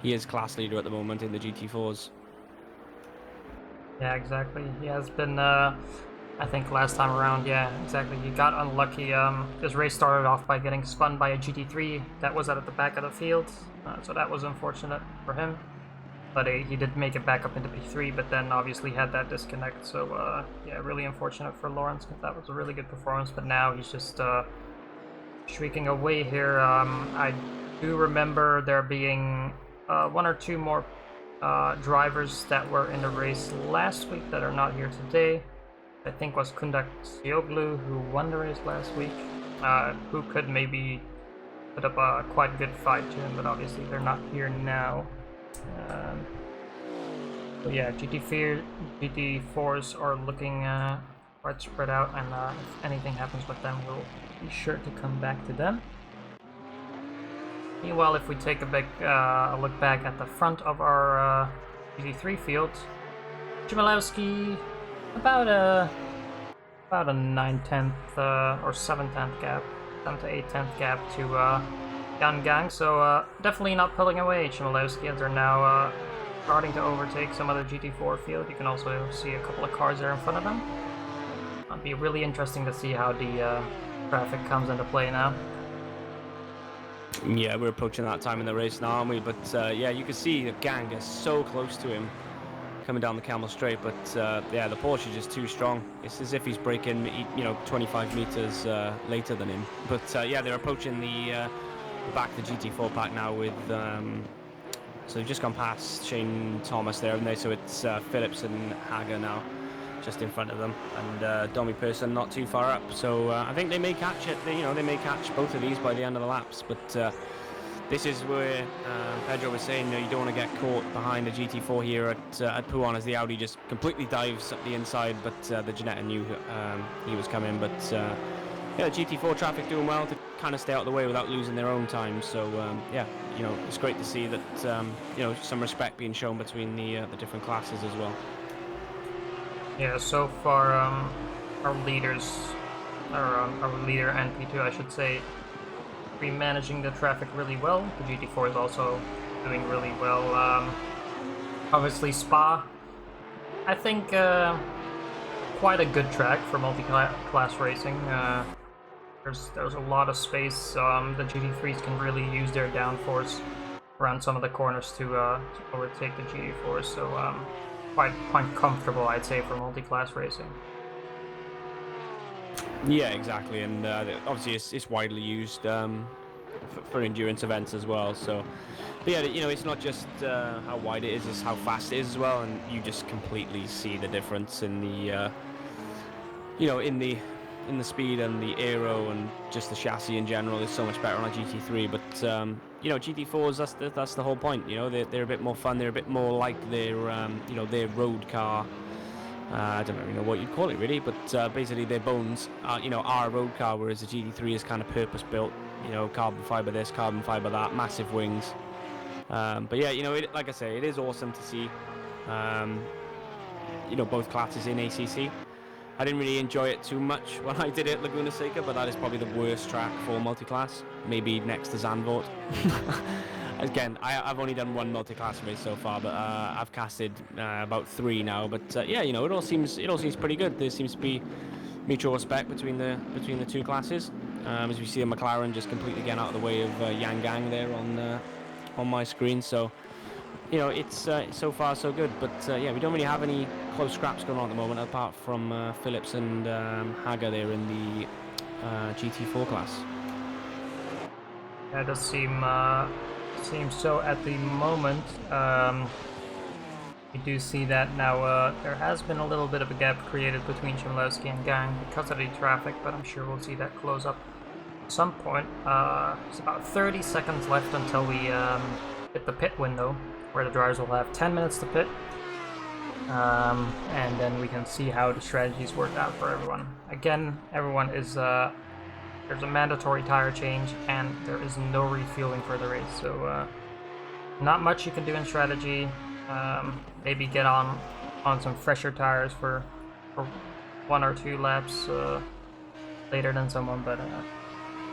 he is class leader at the moment in the GT4s. Yeah, exactly. He has been, I think last time around, yeah, exactly. He got unlucky. This race started off by getting spun by a GT3 that was at the back of the field, so that was unfortunate for him. But he did make it back up into P3, but then obviously had that disconnect. So yeah, really unfortunate for Lawrence, because that was a really good performance. But now he's just shrieking away here. I do remember there being 1 or 2 more drivers that were in the race last week that are not here today. I think was Kundak Sioglu, who won the race last week, who could maybe put up a quite good fight to him, but obviously they're not here now. So yeah, GT4s are looking quite spread out, and if anything happens with them, we'll be sure to come back to them. Meanwhile, if we take a look back at the front of our GT3 field, Chmielewski about a 9/10 or 7/10 gap, 7 to 8/10 gap to Jan Gang, so definitely not pulling away Chmielewski, as they're now starting to overtake some of the GT4 field. You can also see a couple of cars there in front of them. It'll be really interesting to see how the traffic comes into play now. Yeah, we're approaching that time in the race now, aren't we? But yeah, you can see the gang is so close to him coming down the Camel Straight. But yeah, the Porsche is just too strong. It's as if he's braking, 25 meters later than him. But yeah, they're approaching the back of the GT4 pack now with. So they've just gone past Shane Thomas there, haven't they? So it's Phillips and Hager now, just in front of them, and Domi Person not too far up. So I think they may catch it. They may catch both of these by the end of the laps. But this is where Pedro was saying, you don't want to get caught behind the GT4 here at Pouhon, as the Audi just completely dives up the inside. But the Ginetta knew he was coming. But yeah, GT4 traffic doing well to kind of stay out of the way without losing their own time. So yeah, it's great to see that some respect being shown between the different classes as well. Yeah, so far our leaders, our leader and P2, I should say, be managing the traffic really well. The GT4 is also doing really well. Obviously Spa, I think quite a good track for multi-class racing. There's a lot of space. The GT3s can really use their downforce around some of the corners to overtake the GT4s. So quite comfortable, I'd say, for multi-class racing. Yeah, exactly, and obviously it's widely used for endurance events as well. So, but yeah, it's not just how wide it is; it's how fast it is as well, and you just completely see the difference in the in the speed and the aero and just the chassis in general is so much better on a GT3. But GT4s, that's the whole point. They're a bit more fun. They're a bit more like their road car. I don't really know what you'd call it really, but basically their bones are a road car, whereas the GT3 is kind of purpose built. Carbon fiber this, carbon fiber that, massive wings. But yeah, like I say, it is awesome to see both classes in ACC. I didn't really enjoy it too much when I did it at Laguna Seca, but that is probably the worst track for multi-class, maybe next to Zandvoort. Again, I've only done one multi-class race so far, but I've casted about 3 now. But yeah, it all seems pretty good. There seems to be mutual respect between the two classes. As we see a McLaren just completely getting out of the way of Yang Gang there on my screen. So it's so far so good. But yeah, we don't really have any close scraps going on at the moment, apart from Phillips and Hager there in the GT4 class. That does seems so at the moment. We do see that now there has been a little bit of a gap created between Chmielewski and Gang because of the traffic, but I'm sure we'll see that close up at some point. It's about 30 seconds left until we hit the pit window, where the drivers will have 10 minutes to pit, and then we can see how the strategies work out for everyone. Again, everyone is there's a mandatory tire change, and there is no refueling for the race, so not much you can do in strategy. Maybe get on some fresher tires for 1 or 2 laps later than someone, but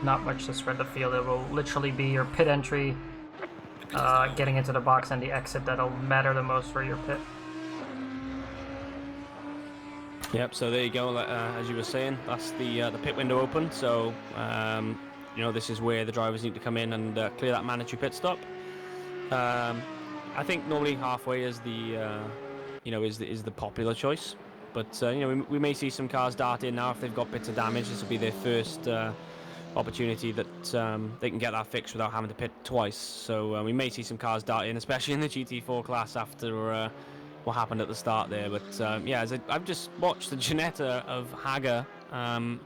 not much to spread the field. It will literally be your pit entry, getting into the box, and the exit that'll matter the most for your pit. Yep, so there you go. As you were saying, that's the pit window open. So this is where the drivers need to come in and clear that mandatory pit stop. I think normally halfway is the is the popular choice, but we may see some cars dart in now if they've got bits of damage. This will be their first opportunity that they can get that fixed without having to pit twice. So we may see some cars dart in, especially in the GT4 class after what happened at the start there. But yeah, I've just watched the Ginetta of Hager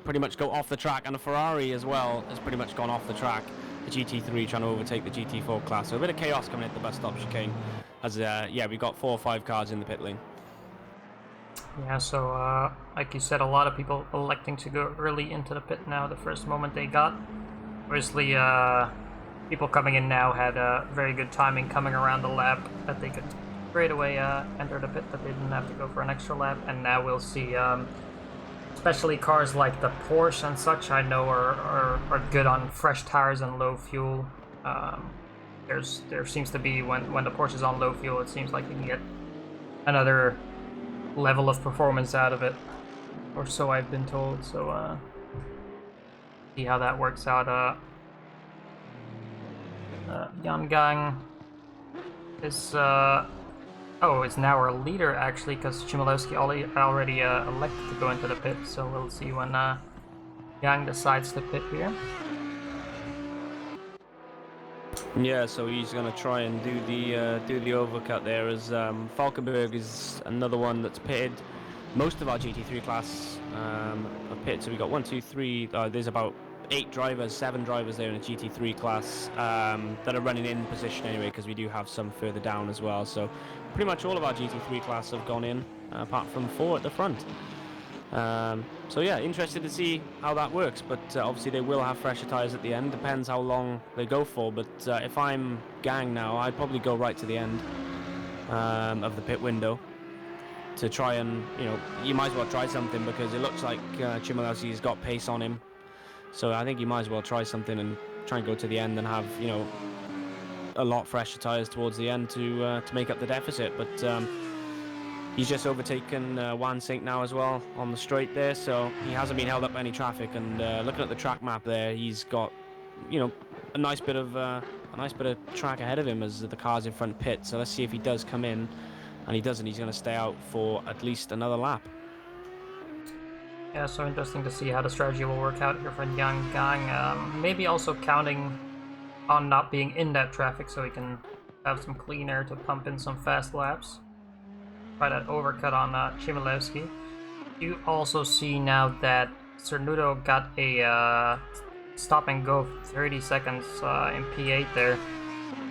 pretty much go off the track, and a Ferrari as well has pretty much gone off the track. The GT3 trying to overtake the GT4 class. So a bit of chaos coming at the bus stop chicane. As yeah, we've got 4 or 5 cars in the pit lane. Yeah, so like you said, a lot of people electing to go early into the pit now the first moment they got. Obviously, people coming in now had very good timing coming around the lap that they could straight away enter the pit, that they didn't have to go for an extra lap. And now we'll see, especially cars like the Porsche and such, I know are good on fresh tires and low fuel. There seems to be, when the Porsche is on low fuel, it seems like you can get another level of performance out of it, or so I've been told. So see how that works out. Jan Gang is is now our leader actually, because Chmielewski already elected to go into the pit. So we'll see when Yang decides to pit here. Yeah, so he's going to try and do the overcut there, as Falkenberg is another one that's pitted. Most of our GT3 class are pitted, so we got 1, 2, 3. There's about 7 drivers there in the GT3 class that are running in position anyway, because we do have some further down as well. So pretty much all of our GT3 class have gone in, apart from 4 at the front. So yeah, interested to see how that works, but obviously they will have fresher tyres at the end. Depends how long they go for, but if I'm Gang now, I'd probably go right to the end of the pit window to try and, you might as well try something, because it looks like Chmielewski's got pace on him. So I think you might as well try something and try and go to the end and have, a lot fresher tyres towards the end to make up the deficit. But he's just overtaken Wan Sink now as well on the straight there, so he hasn't been held up by any traffic. And looking at the track map there, he's got, a nice bit of track ahead of him as the cars in front pit. So let's see if he does come in, and he doesn't. He's going to stay out for at least another lap. Yeah, so interesting to see how the strategy will work out here for Yang Gang. Maybe also counting on not being in that traffic, so he can have some clean air to pump in some fast laps. Try that overcut on Chmielewski. You also see now that Cernuto got a stop and go 30 seconds in P8 there.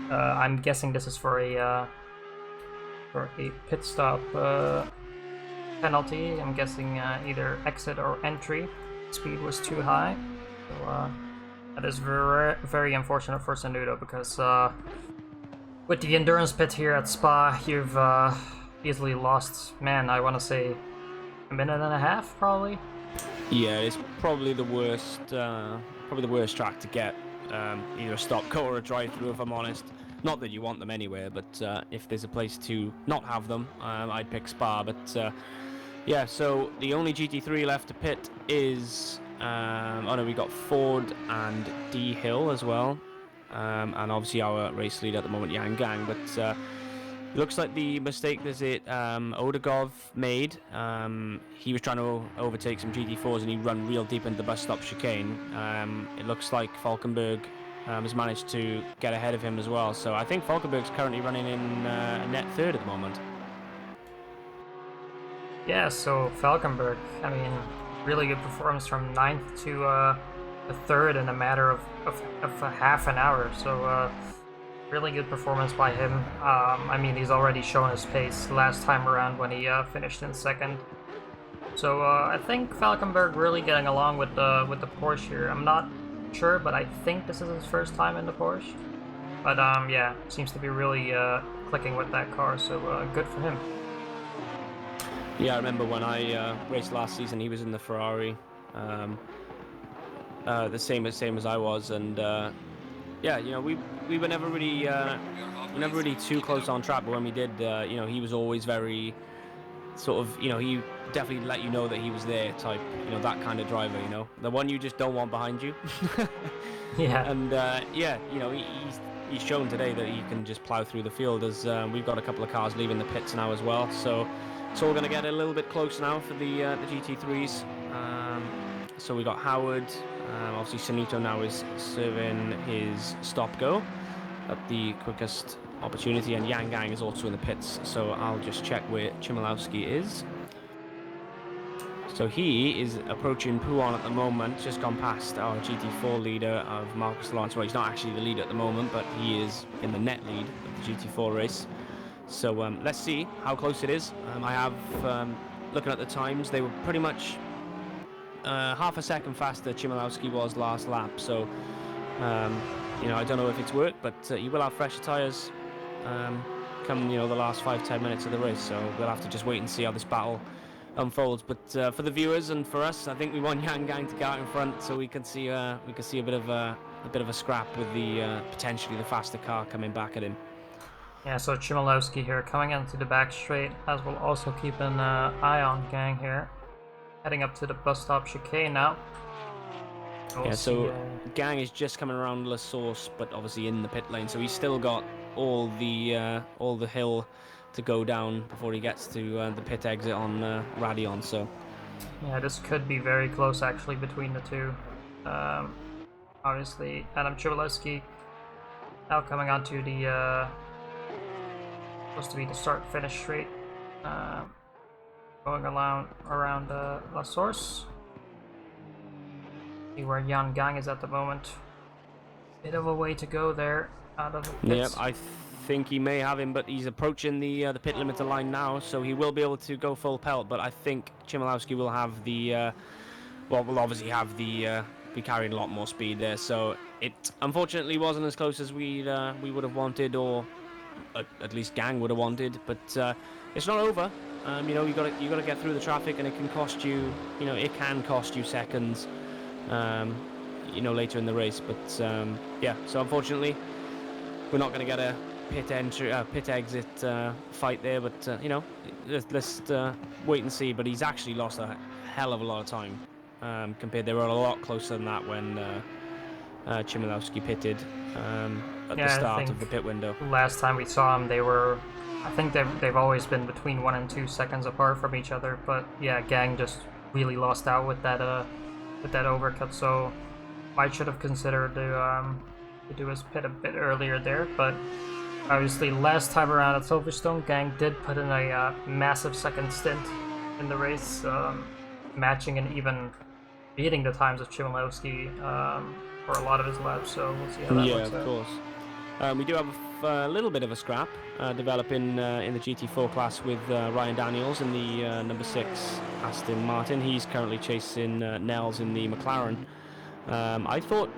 I'm guessing this is for a pit stop penalty. I'm guessing either exit or entry. Speed was too high. So that is very, very unfortunate for Cernuto, because with the endurance pit here at Spa, you've easily lost, I want to say a minute and a half, probably. Yeah, it's probably the worst track to get either a stop go or a drive through, if I'm honest. Not that you want them anywhere, but if there's a place to not have them, I'd pick Spa. But yeah, so the only GT3 left to pit is we got Ford and D Hill as well, and obviously our race leader at the moment, Yang Gang. But looks like the mistake that Odegov made. He was trying to overtake some GT4s and he run real deep into the bus stop chicane. It looks like Falkenberg has managed to get ahead of him as well. So I think Falkenberg's currently running in net third at the moment. Yeah, so Falkenberg, really good performance from 9th to the 3rd in a matter of a half an hour. So really good performance by him. He's already shown his pace last time around when he finished in 2nd. So I think Falkenberg really getting along with the Porsche here. I'm not sure, but I think this is his first time in the Porsche. But yeah, seems to be really clicking with that car. So good for him. Yeah, I remember when I raced last season, he was in the Ferrari, the same as I was, and yeah, we were never really too close on track, but when we did, he was always very sort of, he definitely let you know that he was there type, that kind of driver, the one you just don't want behind you. Yeah. And yeah, he's shown today that he can just plow through the field, as we've got a couple of cars leaving the pits now as well. So it's all going to get a little bit closer now for the GT3s. So we got Howard. Obviously, Cernuto now is serving his stop-go at the quickest opportunity, and Yang Gang is also in the pits. So I'll just check where Chmielewski is. So he is approaching Pouan at the moment, just gone past our GT4 leader of Marcus Lawrence. Well, he's not actually the leader at the moment, but he is in the net lead of the GT4 race. So let's see how close it is. I have, looking at the times, they were pretty much half a second faster Chmielewski was last lap. So, I don't know if it's worked, but you will have fresher tyres come, the last 5-10 minutes of the race. So we'll have to just wait and see how this battle unfolds. But for the viewers and for us, I think we want Yang Gang to get out in front, so we can see a bit of a scrap with the potentially the faster car coming back at him. Yeah, so Chmielewski here coming into the back straight, as we'll also keep an eye on Gang here. Heading up to the bus stop chicane now. We'll Yeah, see, so Gang is just coming around La Source, but obviously in the pit lane, so he's still got all the hill to go down before he gets to the pit exit on Radion. So yeah, this could be very close actually between the two. Obviously, Adam Chmielewski now coming onto the supposed to be the start-finish straight, going around La Source. See where Jan Gang is at the moment. Bit of a way to go there out of the pits. yeah, I think he may have him, but he's approaching the pit limiter line now, so he will be able to go full pelt. But I think Chmielewski will have the will obviously have the be carrying a lot more speed there. So it unfortunately wasn't as close as we would have wanted, or at least Gang would have wanted. But it's not over. You know, you got to get through the traffic, and it can cost you. You know, it can cost you seconds. You know, later in the race. But yeah, so unfortunately, we're not going to get a pit exit fight there. But you know, let's wait and see. But he's actually lost a hell of a lot of time compared. They were a lot closer than that when Chmielewski pitted at the start of the pit window. Last time we saw him, they were. I think they've always been between 1 and 2 seconds apart from each other. But yeah, Gang just really lost out with that overcut. So might should have considered to do his pit a bit earlier there, but obviously last time around at Silverstone, Gang did put in a massive second stint in the race, matching and even beating the times of Chmielewski for a lot of his laps, so we'll see how that works out. Yeah, of course. We do have a little bit of a scrap developing in the GT4 class with Ryan Daniels in the number 6 Aston Martin. He's currently chasing Nels in the McLaren. I thought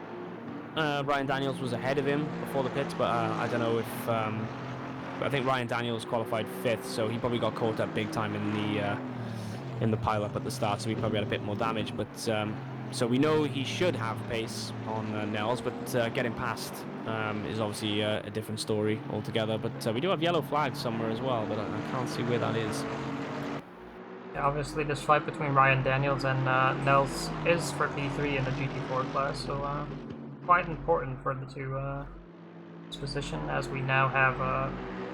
Ryan Daniels was ahead of him before the pits, but I don't know if I think Ryan Daniels qualified 5th, so he probably got caught up big time in the pile-up at the start, so he probably had a bit more damage. But so we know he should have pace on Nels, but getting past is obviously a different story altogether. But we do have yellow flags somewhere as well, but I can't see where that is. Yeah, obviously this fight between Ryan Daniels and Nels is for P3 in the GT4 class, so quite important for the two position, as we now have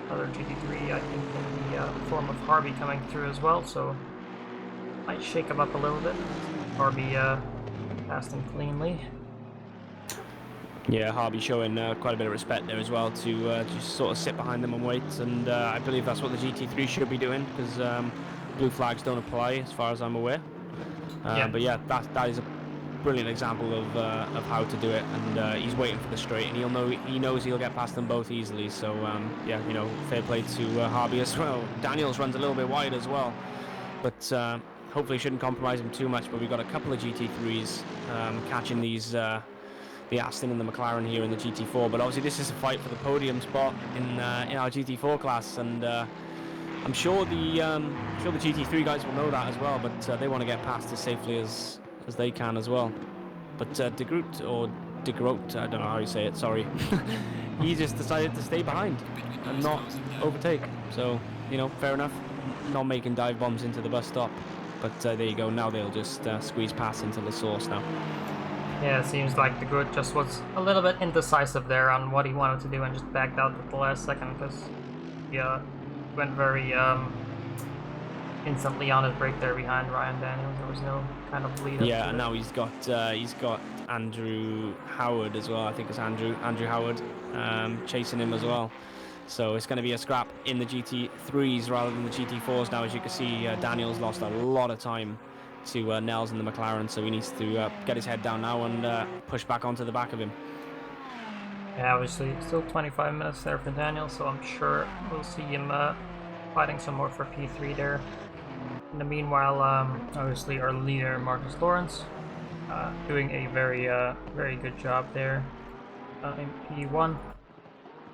another GT3, I think, in the form of Harvey coming through as well, so might shake him up a little bit. Harvey passed him cleanly. Yeah, Harvey showing quite a bit of respect there as well to just sort of sit behind them and wait, and I believe that's what the GT3 should be doing, because blue flags don't apply as far as I'm aware. But yeah, that is a brilliant example of how to do it, and he's waiting for the straight, and he knows he'll get past them both easily. So yeah, you know, fair play to Harvey as well. Daniels runs a little bit wide as well, but hopefully shouldn't compromise him too much. But we've got a couple of GT3s catching these the Aston and the McLaren here in the GT4. But obviously this is a fight for the podium spot in our GT4 class, and I'm sure the GT3 guys will know that as well. But they want to get past as safely as they can as well. But De Groot, or De Groot, I don't know how you say it, sorry, he just decided to stay behind and not overtake. So, you know, fair enough, not making dive bombs into the bus stop. But there you go, now they'll just squeeze past into the source now. Yeah, it seems like De Groot just was a little bit indecisive there on what he wanted to do and just backed out at the last second, because he went very instantly on his brake there behind Ryan Daniels. There was no kind of lead up. Yeah, and now he's got Andrew Howard as well. I think it's Andrew Howard chasing him as well. So it's going to be a scrap in the GT3s rather than the GT4s now. As you can see, Daniels lost a lot of time to Nels in the McLaren, so he needs to get his head down now and push back onto the back of him. Yeah, obviously still 25 minutes there for Daniels, so I'm sure we'll see him fighting some more for P3 there. In the meanwhile, obviously our leader Marcus Lawrence doing a very good job there in P1.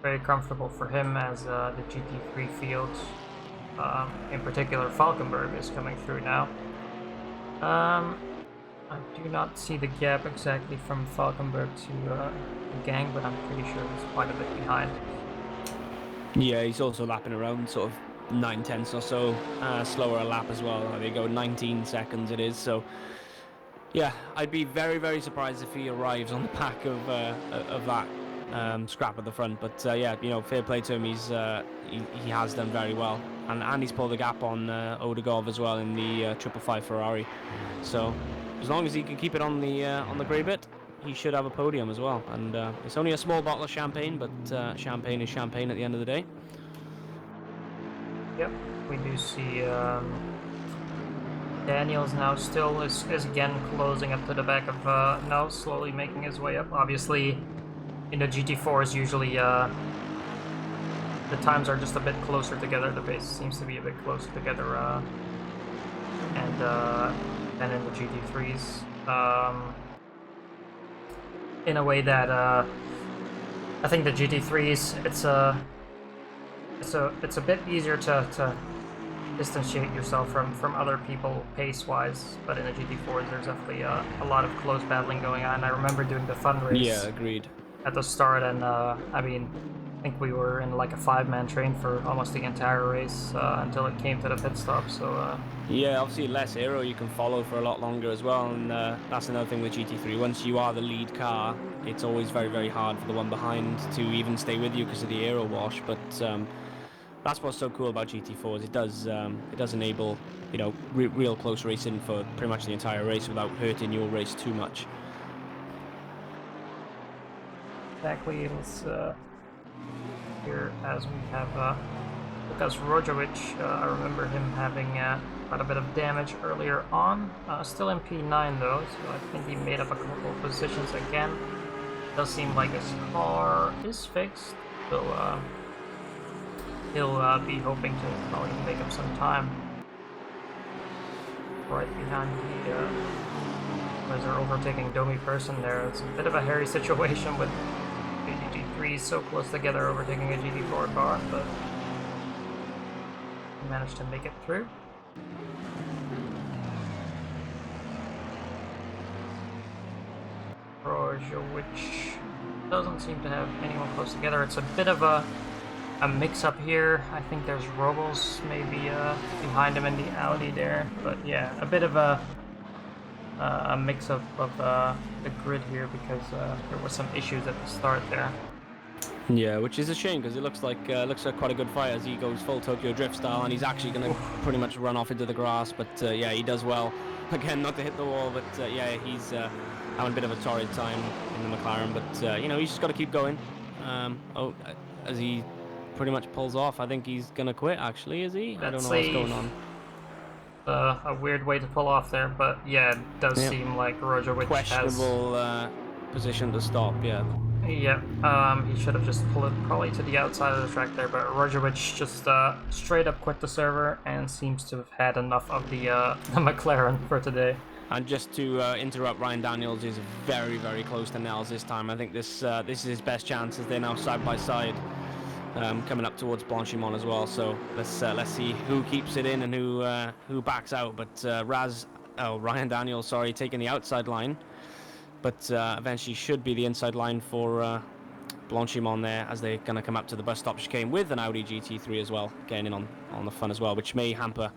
Very comfortable for him as the GT3 field, in particular Falkenberg, is coming through now. I do not see the gap exactly from Falkenberg to the Gang, but I'm pretty sure he's quite a bit behind. Yeah, he's also lapping around sort of 9/10 or so slower a lap as well. They go 19 seconds it is, so Yeah, I'd be very, very surprised if he arrives on the back of that scrap at the front. But yeah, you know, fair play to him. He has done very well, and he's pulled the gap on Odegov as well in the 555 Ferrari. So as long as he can keep it on the grey bit, he should have a podium as well. And it's only a small bottle of champagne, but champagne is champagne at the end of the day. Yep, we do see Daniels now still is again closing up to the back of Nels, slowly making his way up. Obviously, in the GT4s, usually the times are just a bit closer together. The base seems to be a bit closer together, and in the GT3s, in a way that I think the GT3s it's a bit easier to distantiate yourself from other people pace-wise, but in the GT4s there's definitely a lot of close battling going on. I remember doing the fun race. Yeah, agreed. At the start, and I mean, I think we were in like a 5-man train for almost the entire race until it came to the pit stop. So yeah, obviously less aero you can follow for a lot longer as well, and that's another thing with GT3. Once you are the lead car, it's always very, very hard for the one behind to even stay with you because of the aero wash. But that's what's so cool about GT4s. It does enable, you know, real close racing for pretty much the entire race without hurting your race too much. exactly, let's here as we have Lukas Rojovic. I remember him having quite a bit of damage earlier on. Still in P9 though, so I think he made up a couple of positions again. Does seem like his car is fixed, so he'll be hoping to probably make up some time. Right behind the as they're overtaking Domi Person there. It's a bit of a hairy situation with GT3 so close together overtaking a GT4 car, but he managed to make it through. Rojovic doesn't seem to have anyone close together. It's a bit of a mix-up here. I think there's Robles maybe behind him in the Audi there, but yeah, a bit of a mix-up of the grid here because there were some issues at the start there. Yeah, which is a shame because it looks like quite a good fight as he goes full Tokyo Drift style, and he's actually going to pretty much run off into the grass. But yeah, he does well. Again, not to hit the wall, but yeah, he's having a bit of a torrid time in the McLaren. But you know, he's just got to keep going. As he pretty much pulls off, I think he's going to quit. Actually, is he? I don't know what's going on. A weird way to pull off there, but yeah, it does seem like Rojovic questionable position to stop. Yeah. Yeah, he should have just pulled it probably to the outside of the track there, but Rojovic just straight up quit the server and seems to have had enough of the McLaren for today. And just to interrupt, Ryan Daniels is very, very close to Nels this time. I think this is his best chance as they're now side by side, coming up towards Blanchimont as well. So let's see who keeps it in and who backs out. But Ryan Daniels, sorry, taking the outside line. But eventually should be the inside line for Blanchimont there as they're going to come up to the bus stop chicane with an Audi GT3 as well, getting in on the fun as well, which may hamper.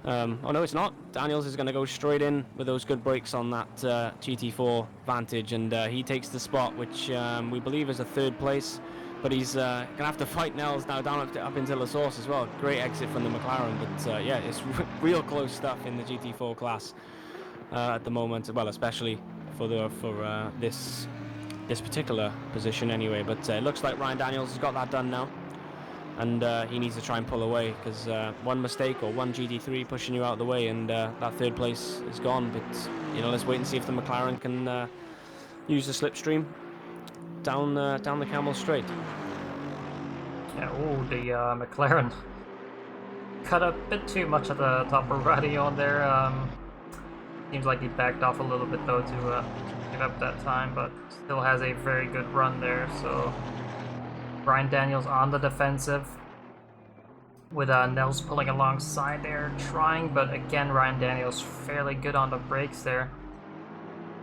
Oh no, it's not. Daniels is going to go straight in with those good brakes on that GT4 Vantage, and he takes the spot, which we believe is a third place. But he's going to have to fight Nels now down up into La Source as well. Great exit from the McLaren, but yeah, it's real close stuff in the GT4 class at the moment. Well, especially for this particular position anyway. But it looks like Ryan Daniels has got that done now, and he needs to try and pull away because one mistake or one GT3 pushing you out of the way, and that third place is gone. But you know, let's wait and see if the McLaren can use the slipstream down the Camel Straight. Yeah, the McLaren cut a bit too much at the top of radio there. Seems like he backed off a little bit though to give up that time, but still has a very good run there. So Ryan Daniels on the defensive with Nels pulling alongside there, trying, but again Ryan Daniels fairly good on the brakes there.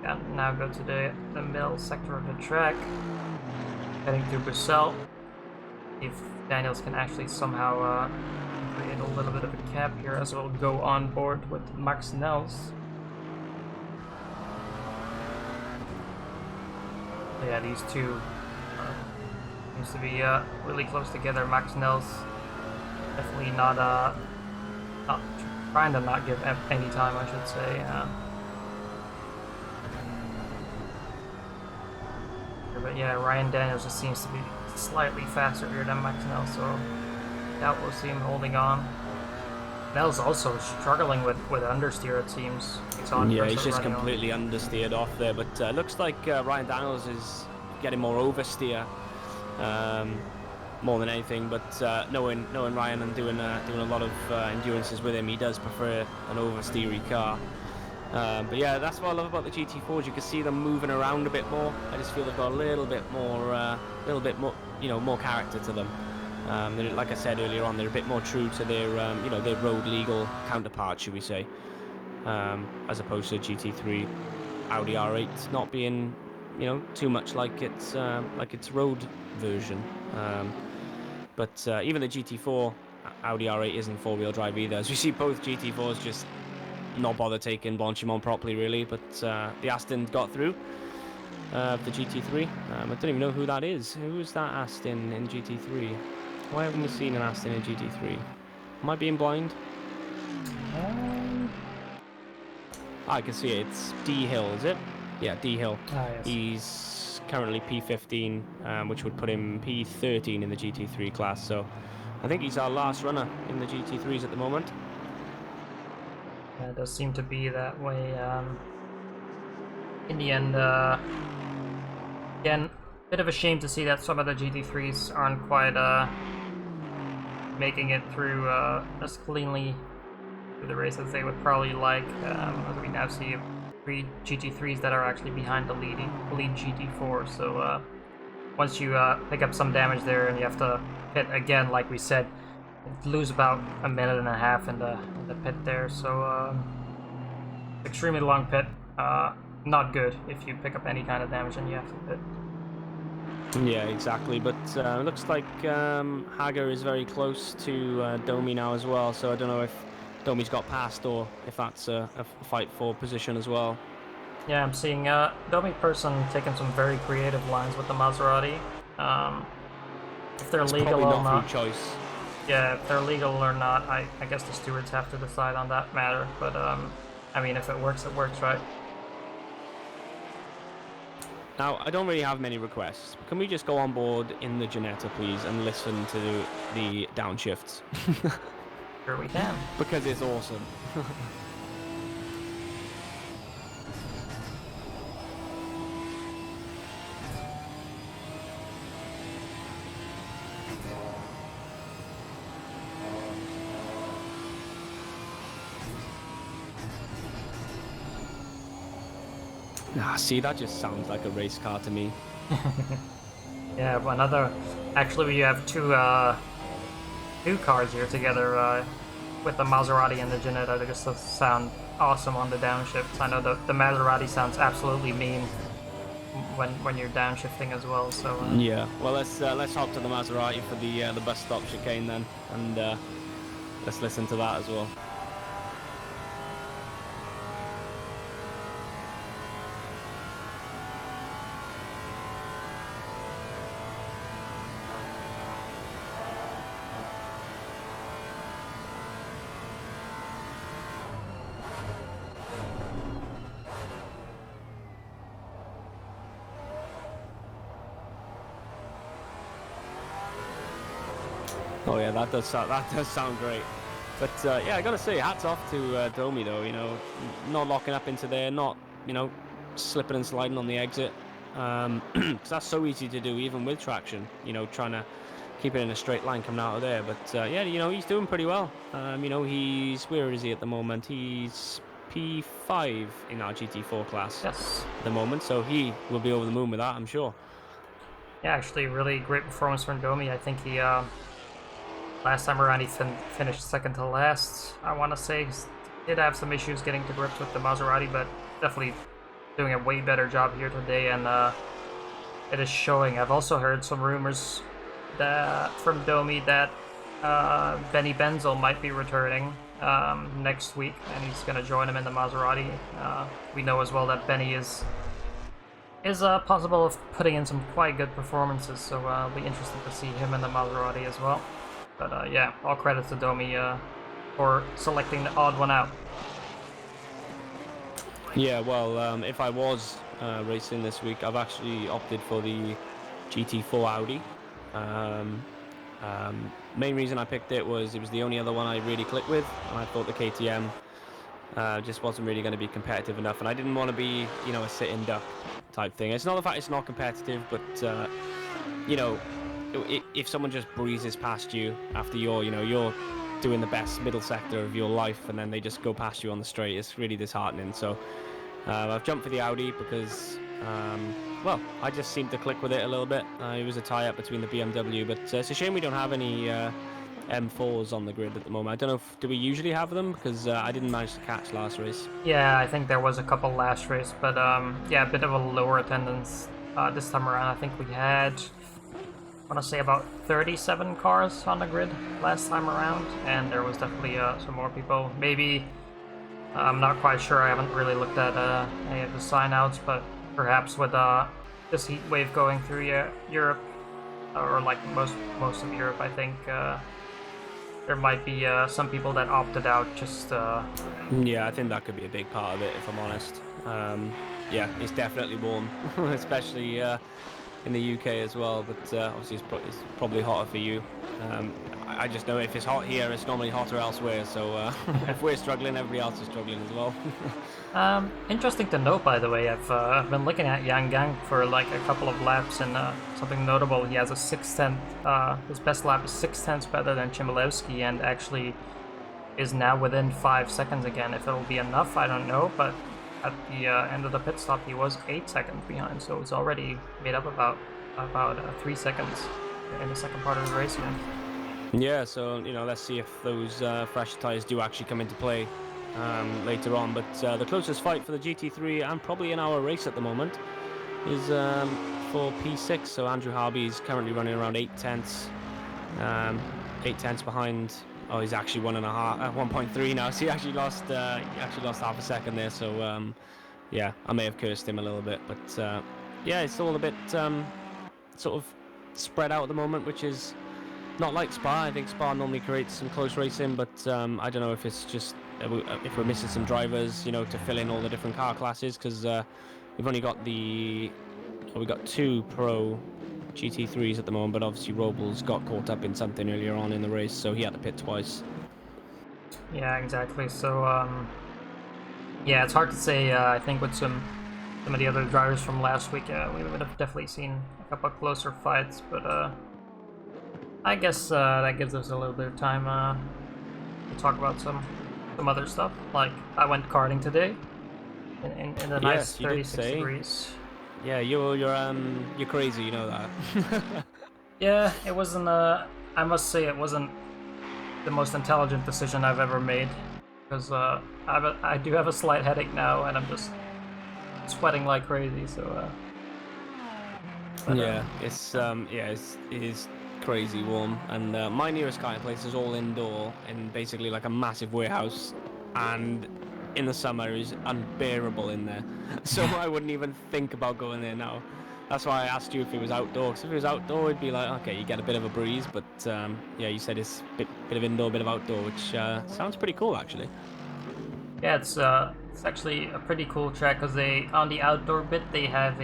And now go to the middle sector of the track, heading to Brussels. If Daniels can actually somehow create a little bit of a gap here as we'll go on board with Max Nels. Yeah, these two seems to be really close together. Max Nels definitely not trying to not give any time, I should say. But yeah, Ryan Daniels just seems to be slightly faster here than Max Nels, so doubt we'll see him holding on. Nels also struggling with understeer, it seems. He's just completely understeered off there, but looks like Ryan Daniels is getting more oversteer more than anything. But knowing Ryan and doing a lot of endurances with him, he does prefer an oversteery car. But yeah, that's what I love about the GT4s. You can see them moving around a bit more. I just feel they've got a little bit more, more character to them. Like I said earlier on, they're a bit more true to their, their road legal counterpart, should we say, as opposed to GT3 Audi R8 not being, too much like its road version. But even the GT4 Audi R8 isn't four-wheel drive either. As we see, both GT4s just not bother taking Blanchimont properly, really. But the Aston got through. The GT3. I don't even know who that is. Who is that Aston in GT3? Why haven't we seen an Aston in GT3? Am I being blind? I can see it. It's D Hill, is it? Yeah, D Hill. Yes. He's currently P15, which would put him P13 in the GT3 class. So I think he's our last runner in the GT3s at the moment. Yeah, it does seem to be that way. In the end, again, bit of a shame to see that some of the GT3s aren't quite making it through as cleanly through the race as they would probably like. As we now see 3 GT3s that are actually behind the lead GT4. So once you pick up some damage there and you have to pit again, like we said, lose about a minute and a half in the pit there. So extremely long pit. Not good if you pick up any kind of damage and you have to pit. Yeah, exactly. But it looks like Hager is very close to Domi now as well. So I don't know if Domi's got past or if that's a fight for position as well. Yeah, I'm seeing Domi Person taking some very creative lines with the Maserati. If they're It's legal probably or not not. through choice. Yeah, if they're legal or not, I guess the stewards have to decide on that matter. But I mean, if it works, right? Now, I don't really have many requests. Can we just go on board in the Ginetta, please, and listen to the downshifts? Sure we can. Because it's awesome. See, that just sounds like a race car to me. Yeah, another. Actually, we have two cars here together with the Maserati and the Ginetta. They just sound awesome on the downshifts. I know the Maserati sounds absolutely mean when you're downshifting as well. So yeah. Well, let's hop to the Maserati for the bus stop chicane then, and let's listen to that as well. Oh yeah, that does sound great. But yeah, I gotta say, hats off to Domi though. Not locking up into there, not slipping and sliding on the exit, because that's so easy to do even with traction. Trying to keep it in a straight line coming out of there. But yeah, he's doing pretty well. He's where is he at the moment? He's P5 in our GT4 class. yes. At the moment, so he will be over the moon with that, I'm sure. Yeah, actually, really great performance from Domi. I think he last time around he finished second to last. I want to say he did have some issues getting to grips with the Maserati, but definitely doing a way better job here today, and it is showing. I've also heard some rumors from Domi that Benny Benzel might be returning next week, and he's going to join him in the Maserati. We know as well that Benny is is possible of putting in some quite good performances, so I'll be interested to see him in the Maserati as well. But yeah, all credits to Domi for selecting the odd one out. Yeah, well, if I was racing this week, I've actually opted for the GT4 Audi. Main reason I picked it was the only other one I really clicked with, and I thought the KTM just wasn't really going to be competitive enough, and I didn't want to be, a sit-in duck type thing. It's not the fact it's not competitive, but if someone just breezes past you after you're doing the best middle sector of your life, and then they just go past you on the straight, it's really disheartening. So I've jumped for the Audi because, well, I just seemed to click with it a little bit. It was a tie-up between the BMW, but it's a shame we don't have any M4s on the grid at the moment. I don't know do we usually have them, because I didn't manage to catch last race. Yeah, I think there was a couple last race, but yeah, a bit of a lower attendance this time around. I think we had, I want to say, about 37 cars on the grid last time around, and there was definitely some more people. Maybe, I'm not quite sure, I haven't really looked at any of the sign-outs, but perhaps with this heat wave going through Europe, or like most of Europe, I think there might be some people that opted out just... Yeah, I think that could be a big part of it, if I'm honest. Yeah, it's definitely warm, especially in the UK as well, but obviously it's probably hotter for you. I just know if it's hot here, it's normally hotter elsewhere, so if we're struggling, everybody else is struggling as well. Interesting to note, by the way, I've been looking at Yang Gang for like a couple of laps, and something notable, he has a 6/10, his best lap is 6/10 better than Chmielewski, and actually is now within 5 seconds again. If it'll be enough, I don't know, but at the end of the pit stop, he was 8 seconds behind, so it's already made up about 3 seconds in the second part of the race here. Yeah, so let's see if those fresh tyres do actually come into play later on. But the closest fight for the GT3, and probably in our race at the moment, is for P6. So Andrew Harvey is currently running around 8 tenths, 8 tenths behind. Oh, he's actually 1.3 now. So he actually lost half a second there. So yeah, I may have cursed him a little bit, but yeah, it's all a bit sort of spread out at the moment, which is not like Spa. I think Spa normally creates some close racing, but I don't know if it's just if we're missing some drivers, to fill in all the different car classes, because we've only got we got 2 Pro GT3s at the moment, but obviously Robles got caught up in something earlier on in the race, so he had to pit twice. Yeah, exactly. So yeah, it's hard to say. I think with some of the other drivers from last week, we would have definitely seen a couple closer fights, but I guess that gives us a little bit of time to talk about some other stuff. Like, I went karting today in the nice 36 degrees. Yeah, you're crazy, you know that. Yeah, it wasn't. I must say, it wasn't the most intelligent decision I've ever made, because I do have a slight headache now, and I'm just sweating like crazy. So yeah, it is crazy warm, and my nearest karting place is all indoor in basically like a massive warehouse, and in the summer is unbearable in there, so I wouldn't even think about going there now. That's why I asked you if it was outdoor, because if it was outdoor it'd be like, okay, you get a bit of a breeze, but yeah, you said it's a bit of indoor, bit of outdoor, which sounds pretty cool actually. Yeah, it's actually a pretty cool track, because on the outdoor bit they have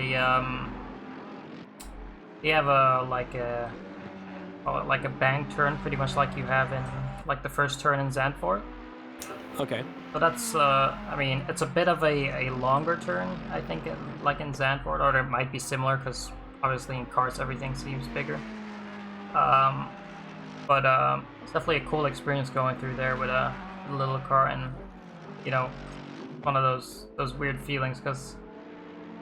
like a bank turn, pretty much like you have in like the first turn in Zandvoort. Okay. So that's I mean, it's a bit of a longer turn, I think, like in Zandvoort, or it might be similar, because obviously in cars everything seems bigger. But it's definitely a cool experience going through there with a little car, and one of those weird feelings, because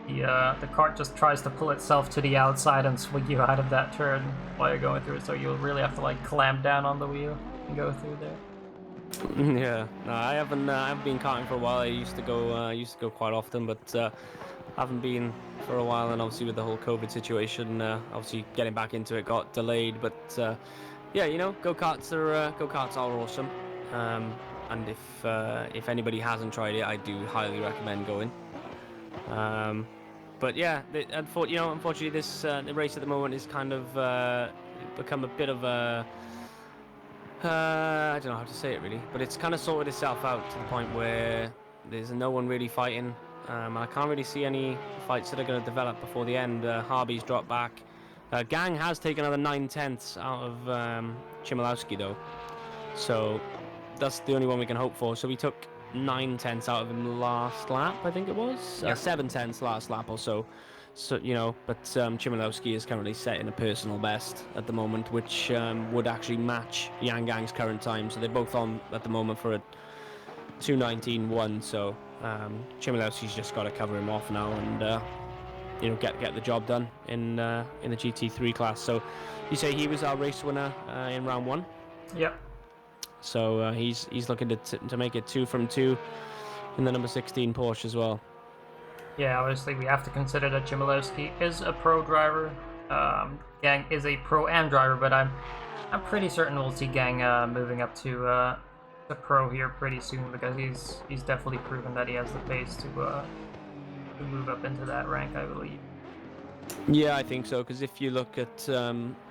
the cart just tries to pull itself to the outside and swing you out of that turn while you're going through it, so you'll really have to like clamp down on the wheel and go through there. Yeah, no, I haven't been karting for a while. I used to go quite often, but haven't been for a while, and obviously with the whole COVID situation, obviously getting back into it got delayed. But yeah, go-karts are awesome, and if anybody hasn't tried it, I do highly recommend going. But yeah, unfortunately, this the race at the moment is kind of become a bit of a I don't know how to say it really, but it's kind of sorted itself out to the point where there's no one really fighting. I can't really see any fights that are going to develop before the end. Harvey's dropped back. Gang has taken another 9/10 out of Chmielewski though, so that's the only one we can hope for. So we took 9/10 out of him last lap, I think it was. 7/10 last lap or so. So but Chmielewski is currently setting a personal best at the moment, which would actually match Yang Gang's current time. So they're both on at the moment for a 2:19.1. So Chmielewski's just got to cover him off now and get the job done in the GT3 class. So you say he was our race winner in round 1. Yep. So he's looking to make it 2 from 2 in the number 16 Porsche as well. Yeah, obviously we have to consider that Chmielewski is a pro driver. Gang is a pro-am driver, but I'm pretty certain we'll see Gang moving up to pro here pretty soon, because he's definitely proven that he has the pace to move up into that rank, I believe. Yeah, I think so, because if you look at,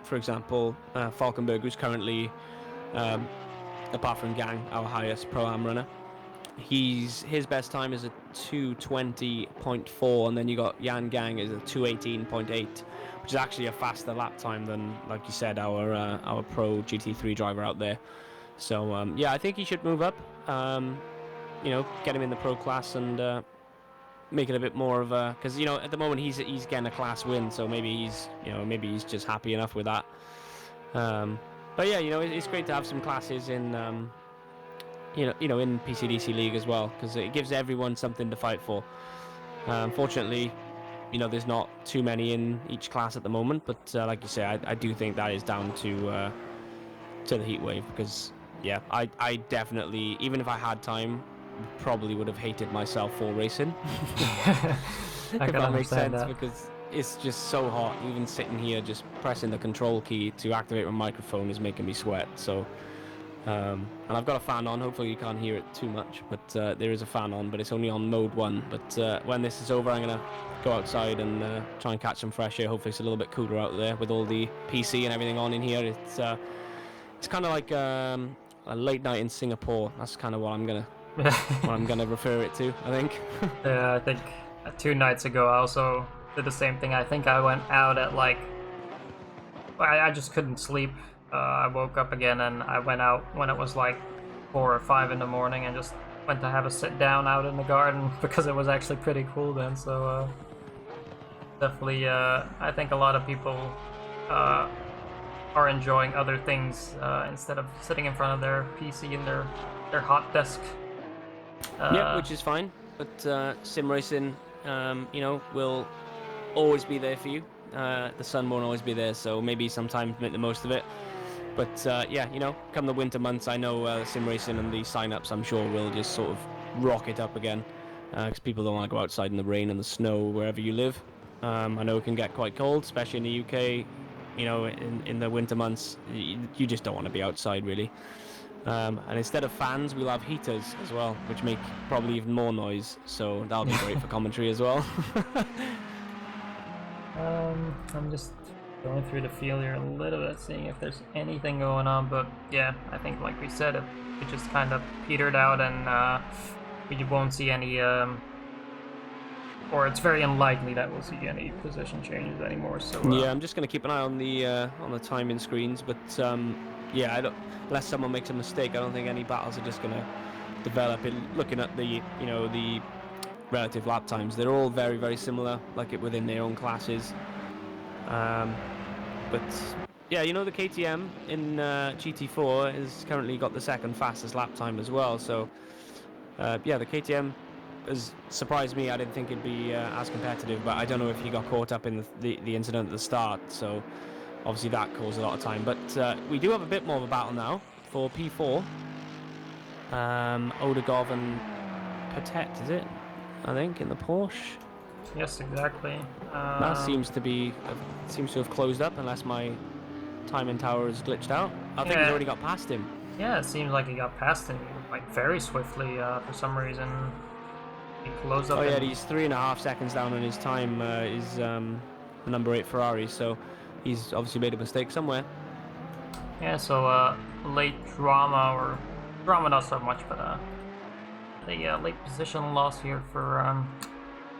for example, Falkenberg, who's currently, apart from Gang, our highest pro-am runner, his best time is a 2:20.4, and then you got Yan Gang is a 2:18.8, which is actually a faster lap time than, like you said, our pro GT3 driver out there. So yeah, I think he should move up. Get him in the pro class and make it a bit more of a, because at the moment he's getting a class win, so maybe he's just happy enough with that. But yeah, it's great to have some classes in. In PCDC League as well, because it gives everyone something to fight for. Unfortunately, there's not too many in each class at the moment, but like you say, I do think that is down to the heat wave, because yeah, I definitely, even if I had time, probably would have hated myself for racing. If that makes sense, because it's just so hot. Even sitting here just pressing the control key to activate my microphone is making me sweat. So and I've got a fan on. Hopefully you can't hear it too much, but there is a fan on, but it's only on mode 1. But when this is over, I'm gonna go outside and try and catch some fresh air. Hopefully it's a little bit cooler out there with all the PC and everything on in here. It's kind of like a late night in Singapore. That's kind of what I'm gonna refer it to, I think. Yeah, I think 2 nights ago I also did the same thing. I think I went out at I just couldn't sleep. I woke up again and I went out when it was like 4 or 5 in the morning and just went to have a sit down out in the garden because it was actually pretty cool then. So definitely, I think a lot of people are enjoying other things instead of sitting in front of their PC and their hot desk. Yeah, which is fine. But sim racing, will always be there for you. The sun won't always be there, so maybe sometimes make the most of it. But yeah, come the winter months, I know sim racing and the sign-ups, I'm sure, will just sort of rocket up again, because people don't want to go outside in the rain and the snow wherever you live. I know it can get quite cold, especially in the UK. In the winter months, you just don't want to be outside really. And instead of fans, we'll have heaters as well, which make probably even more noise. So that'll be great for commentary as well. I'm just going through the field here a little bit, seeing if there's anything going on, but yeah, I think like we said, it just kind of petered out, and we won't see any, or it's very unlikely that we'll see any position changes anymore. So yeah, I'm just going to keep an eye on the timing screens, but yeah, unless someone makes a mistake, I don't think any battles are just going to develop. Looking at the the relative lap times, they're all very, very similar, like it within their own classes. But yeah, the KTM in GT4 has currently got the second fastest lap time as well. So yeah, the KTM has surprised me. I didn't think it'd be as competitive, but I don't know if he got caught up in the incident at the start. So obviously that caused a lot of time. But we do have a bit more of a battle now for P4. Odegov and Patet, is it? I think in the Porsche. yes, exactly. That seems to have closed up, unless my timing tower has glitched out. I think he's already got past him. Yeah, it seems like he got past him very swiftly for some reason. He closed up. Oh yeah, he's 3.5 seconds down on his time. Is the number 8 Ferrari, so he's obviously made a mistake somewhere. Yeah, so late drama, or drama not so much, but the late position loss here for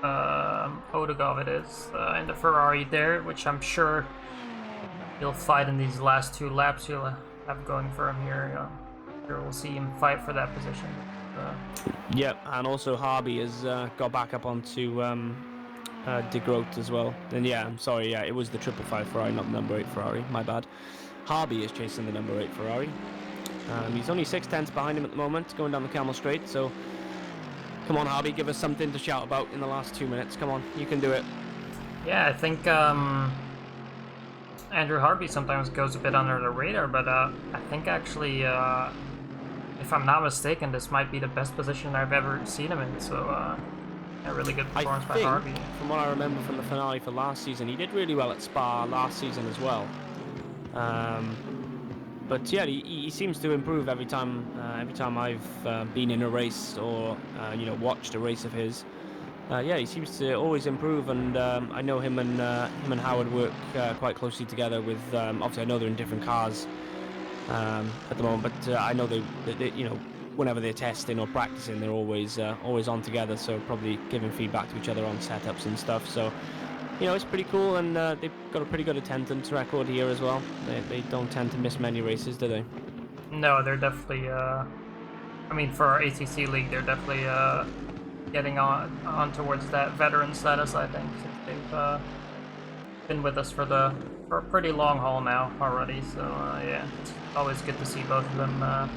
Odegov it is in the Ferrari there, which I'm sure he'll fight in these last 2 laps he'll have going for him here. Sure we'll see him fight for that position. Yep, and also Harvey has got back up onto de Groot as well. And yeah, I'm sorry, yeah, it was the 555 Ferrari, not the number 8 Ferrari, my bad. Harvey is chasing the number 8 Ferrari. He's only 6/10 behind him at the moment, going down the Camel Straight, so come on Harvey, give us something to shout about in the last 2 minutes. Come on, you can do it. Yeah, I think Andrew Harvey sometimes goes a bit under the radar, but I think actually, if I'm not mistaken, this might be the best position I've ever seen him in, so a really good performance by Harvey. From what I remember from the finale for last season, he did really well at Spa last season as well. But yeah, he seems to improve every time I've been in a race or watched a race of his. Yeah, he seems to always improve, and I know him and Howard work quite closely together. With obviously, I know they're in different cars at the moment, but I know they whenever they're testing or practicing, they're always on together. So probably giving feedback to each other on setups and stuff. So it's pretty cool, and they've got a pretty good attendance record here as well. They don't tend to miss many races, do they? No, they're definitely. I mean, for our ACC league, they're definitely getting on towards that veteran status. I think since they've been with us for a pretty long haul now already. So yeah, it's always good to see both of them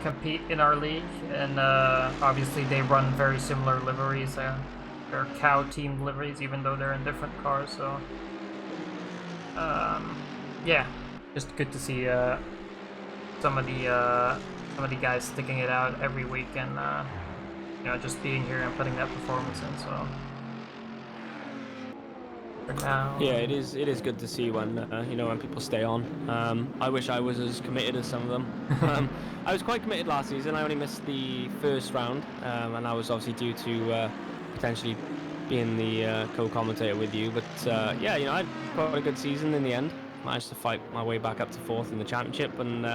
compete in our league, and obviously they run very similar liveries. They're cow team liveries, even though they're in different cars. So yeah, just good to see some of the guys sticking it out every week, and just being here and putting that performance in. So for now, yeah, it is good to see when when people stay on. I wish I was as committed as some of them. I was quite committed last season. I only missed the first round, and I was obviously due to potentially being the co-commentator with you. But yeah, I had quite a good season in the end. Managed to fight my way back up to 4th in the championship, and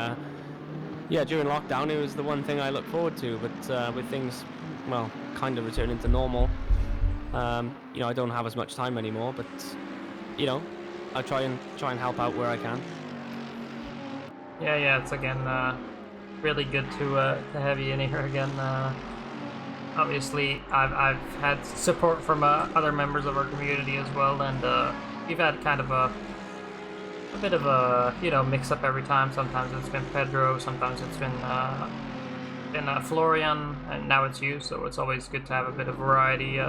yeah, during lockdown it was the one thing I looked forward to. But with things, well, kind of returning to normal, I don't have as much time anymore. But I try and help out where I can. Yeah, it's again really good to have you in here again. Obviously, I've had support from other members of our community as well, and we've had kind of a bit of a mix up every time. Sometimes it's been Pedro, sometimes it's been Florian, and now it's you. So it's always good to have a bit of variety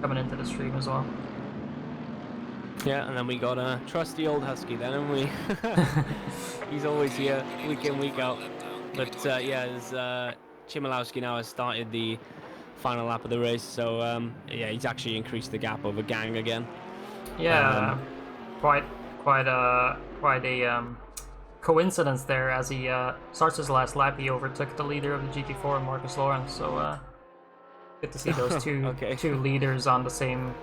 coming into the stream as well. Yeah, and then we got a trusty old Husky then, haven't we? He's always here, week in, week out. But yeah, Chmielowski now has started the final lap of the race, so yeah, he's actually increased the gap over Gang again. Yeah, quite a coincidence there. As he starts his last lap, he overtook the leader of the GT4, Marcus Lawrence. So good to see those two okay. two leaders on the same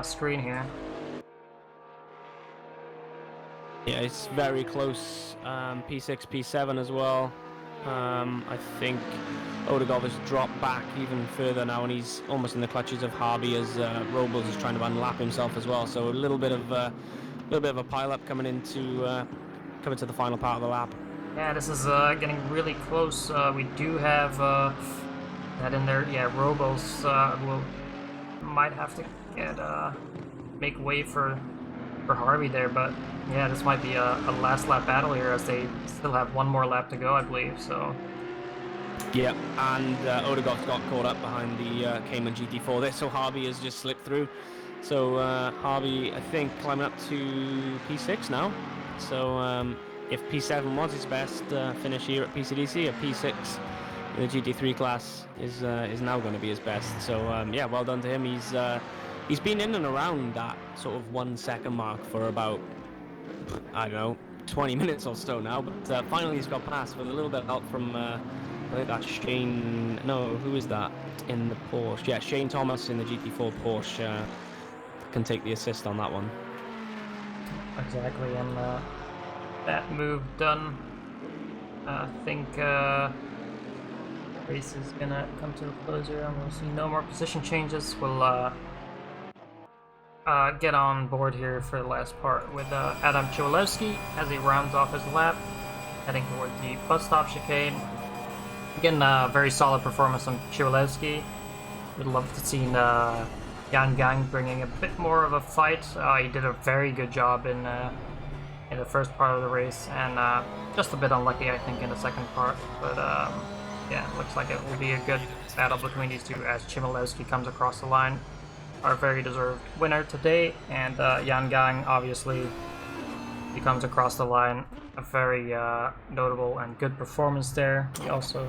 screen here. Yeah, it's very close. P6, P7 as well. I think Odegov has dropped back even further now, and he's almost in the clutches of Harvey as Robles is trying to unlap himself as well. So a little bit of a pile-up coming into the final part of the lap. Yeah, this is getting really close. We do have that in there. Yeah, Robles might have to make way for Harvey there, but yeah, this might be a last lap battle here, as they still have one more lap to go, I believe. So yeah, and Odegov's got caught up behind the Cayman GT4 there, so Harvey has just slipped through. So Harvey, I think, climbing up to P6 now. So if P7 was his best finish here at PCDC, a P6 in the GT3 class is now going to be his best. So yeah, well done to him. He's been in and around that sort of 1 second mark for about, I don't know, 20 minutes or so now, but finally he's got past with a little bit of help from I think that's Shane. No, who is that in the Porsche? Yeah, Shane Thomas in the GT4 Porsche can take the assist on that one. Exactly, and that move done. I think race is gonna come to a close here, and we'll see no more position changes. We'll get on board here for the last part with Adam Chwalewski as he rounds off his lap, heading towards the bus stop chicane. Again, very solid performance on Chwalewski. Would love to see Jan Gang bringing a bit more of a fight. He did a very good job in the first part of the race, and just a bit unlucky, I think, in the second part. But yeah, looks like it will be a good battle between these two as Chmielewski comes across the line. Our very deserved winner today, and Jan Gang obviously he comes across the line. A very notable and good performance there. He also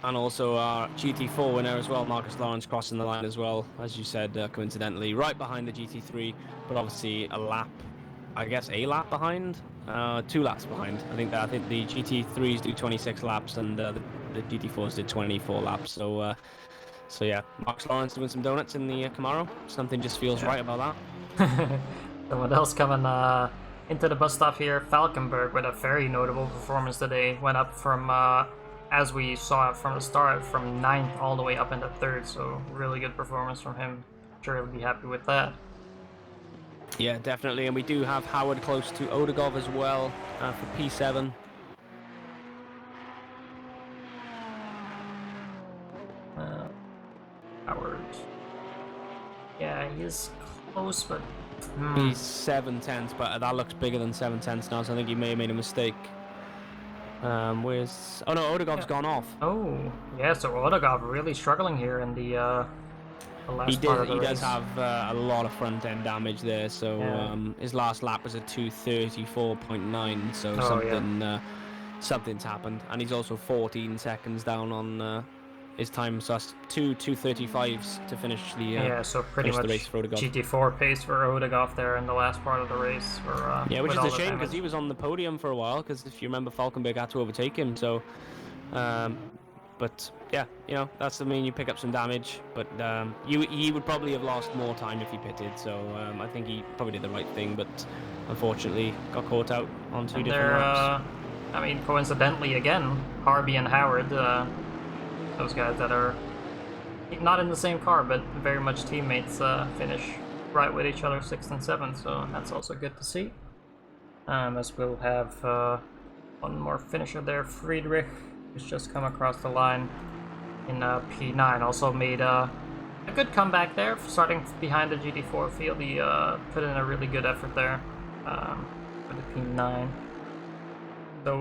and also our GT4 winner as well, Marcus Lawrence, crossing the line as well, as you said, coincidentally, right behind the GT3, but obviously a lap behind, 2 laps behind. I think the GT3s do 26 laps and the GT4s did 24 laps. So yeah, Marcus Lawrence doing some donuts in the Camaro. Something just feels right about that. Someone else coming into the bus stop here, Falkenberg, with a very notable performance today. Went up from, as we saw it from the start, from 9th all the way up into 3rd. So really good performance from him. Sure he'll be happy with that. Yeah, definitely. And we do have Howard close to Odegov as well for P7. Howard. Yeah, he's close, but... He's 7/10, but that looks bigger than 7/10 now, so I think he may have made a mistake. Where's... Oh no, Odegov's gone off. Oh, yeah, so Odegov really struggling here in the last part of the race. He does have a lot of front end damage there, so his last lap was a 2:34.9, so something's happened, and he's also 14 seconds down on his time, so that's 2:35s to finish the so pretty much the race for Odegov. GT4 pace for Odegov there in the last part of the race. Which is a shame because he was on the podium for a while. Because if you remember, Falkenberg had to overtake him. So, but yeah, that's the mean you pick up some damage. But he would probably have lost more time if he pitted. So I think he probably did the right thing, but unfortunately got caught out on 2 different laps. I mean, coincidentally again, Harvey and Howard. Those guys that are not in the same car, but very much teammates, finish right with each other, 6th and 7th, so that's also good to see. As we'll have one more finisher there, Friedrich, who's just come across the line in P9. Also made a good comeback there, starting behind the GT4 field. He put in a really good effort there for the P9. So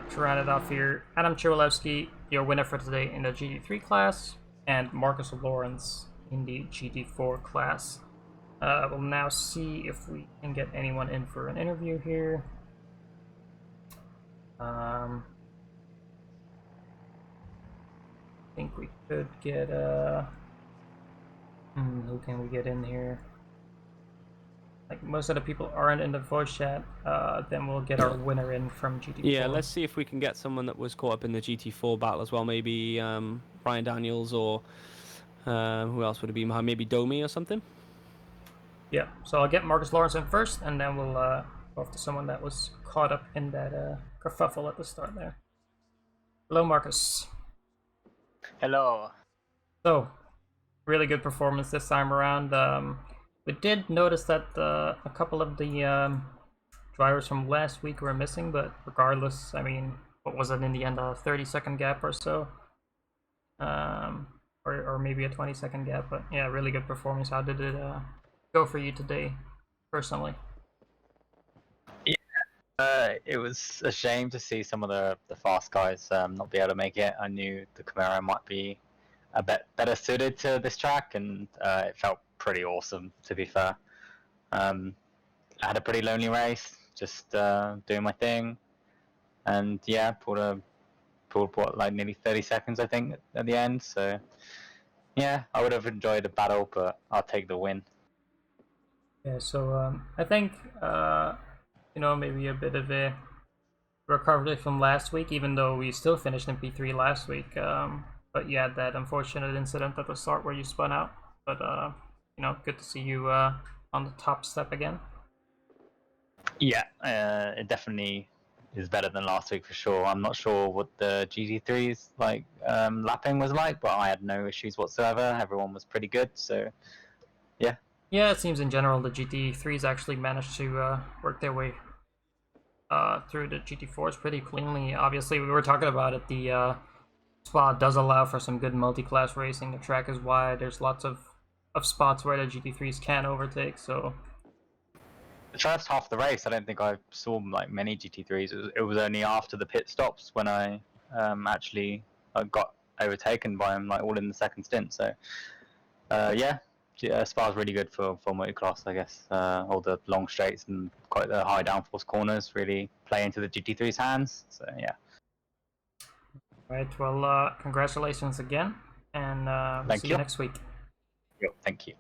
to round it off here, Adam Chwalewski, your winner for today in the GT3 class, and Marcus Lawrence in the GT4 class. We'll now see if we can get anyone in for an interview here. I think we could get who can we get in here? Like most of the people aren't in the voice chat, then we'll get our winner in from GT4. Yeah, let's see if we can get someone that was caught up in the GT4 battle as well. Maybe Brian Daniels, or who else would it be? Maybe Domi or something. Yeah, so I'll get Marcus Lawrence in first, and then we'll go off to someone that was caught up in that kerfuffle at the start there. Hello, Marcus. Hello. So, really good performance this time around. We did notice that a couple of the drivers from last week were missing, but regardless, I mean, what was it in the end, a 30-second gap or so? Or maybe a 20-second gap, but yeah, really good performance. How did it go for you today, personally? Yeah, it was a shame to see some of the fast guys not be able to make it. I knew the Camaro might be a bit better suited to this track, and it felt pretty awesome, to be fair. I had a pretty lonely race, just doing my thing, and yeah, pulled what, like nearly 30 seconds, I think, at the end. So yeah, I would have enjoyed the battle, but I'll take the win. Yeah, so I think maybe a bit of a recovery from last week, even though we still finished in P3 last week. But you had that unfortunate incident at the start where you spun out. But you know, good to see you on the top step again. Yeah, it definitely is better than last week for sure. I'm not sure what the GT3's like lapping was like, but I had no issues whatsoever. Everyone was pretty good, so yeah. Yeah, it seems in general the GT3s actually managed to work their way through the GT4s pretty cleanly. Obviously, we were talking about it. The Spa does allow for some good multi-class racing. The track is wide. There's lots of spots where the GT3s can overtake. So The first half of the race, I don't think I saw like many GT3s. It was only after the pit stops when I actually got overtaken by them, like all in the second stint. So yeah, Spa's really good for multi-class, I guess. All the long straights and quite the high downforce corners really play into the GT3's hands. So yeah. right, well, congratulations again, and we'll see you next week. Yep, thank you.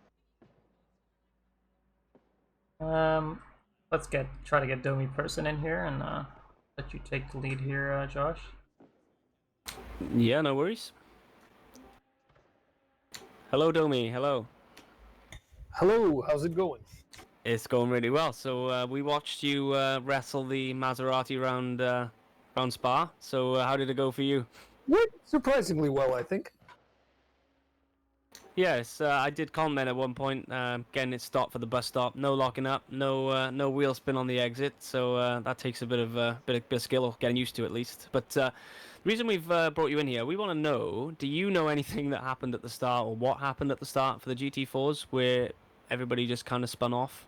Let's try to get Domi Person in here and let you take the lead here, Josh. Yeah, no worries. Hello, Domi. Hello. Hello, how's it going? It's going really well. So we watched you wrestle the Maserati round Spa. So how did it go for you? Went surprisingly well, I think. Yes, I did comment at one point, getting it stopped for the bus stop. No locking up, no wheel spin on the exit. So that takes a bit of skill, or getting used to at least. But the reason we've brought you in here, we want to know: do you know anything that happened at the start, or what happened at the start for the GT4s, where everybody just kind of spun off?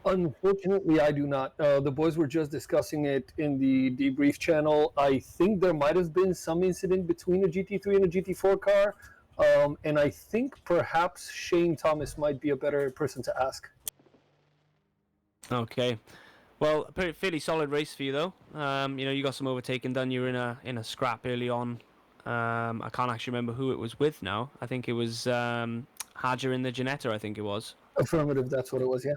Unfortunately, I do not. The boys were just discussing it in the debrief channel. I think there might have been some incident between a GT3 and a GT4 car. And I think perhaps Shane Thomas might be a better person to ask. Okay. Well, a fairly solid race for you, though. You know, you got some overtaking done. You were in a scrap early on. I can't actually remember who it was with now. I think it was Hadja in the Ginetta, I think it was. Affirmative, that's what it was, yeah.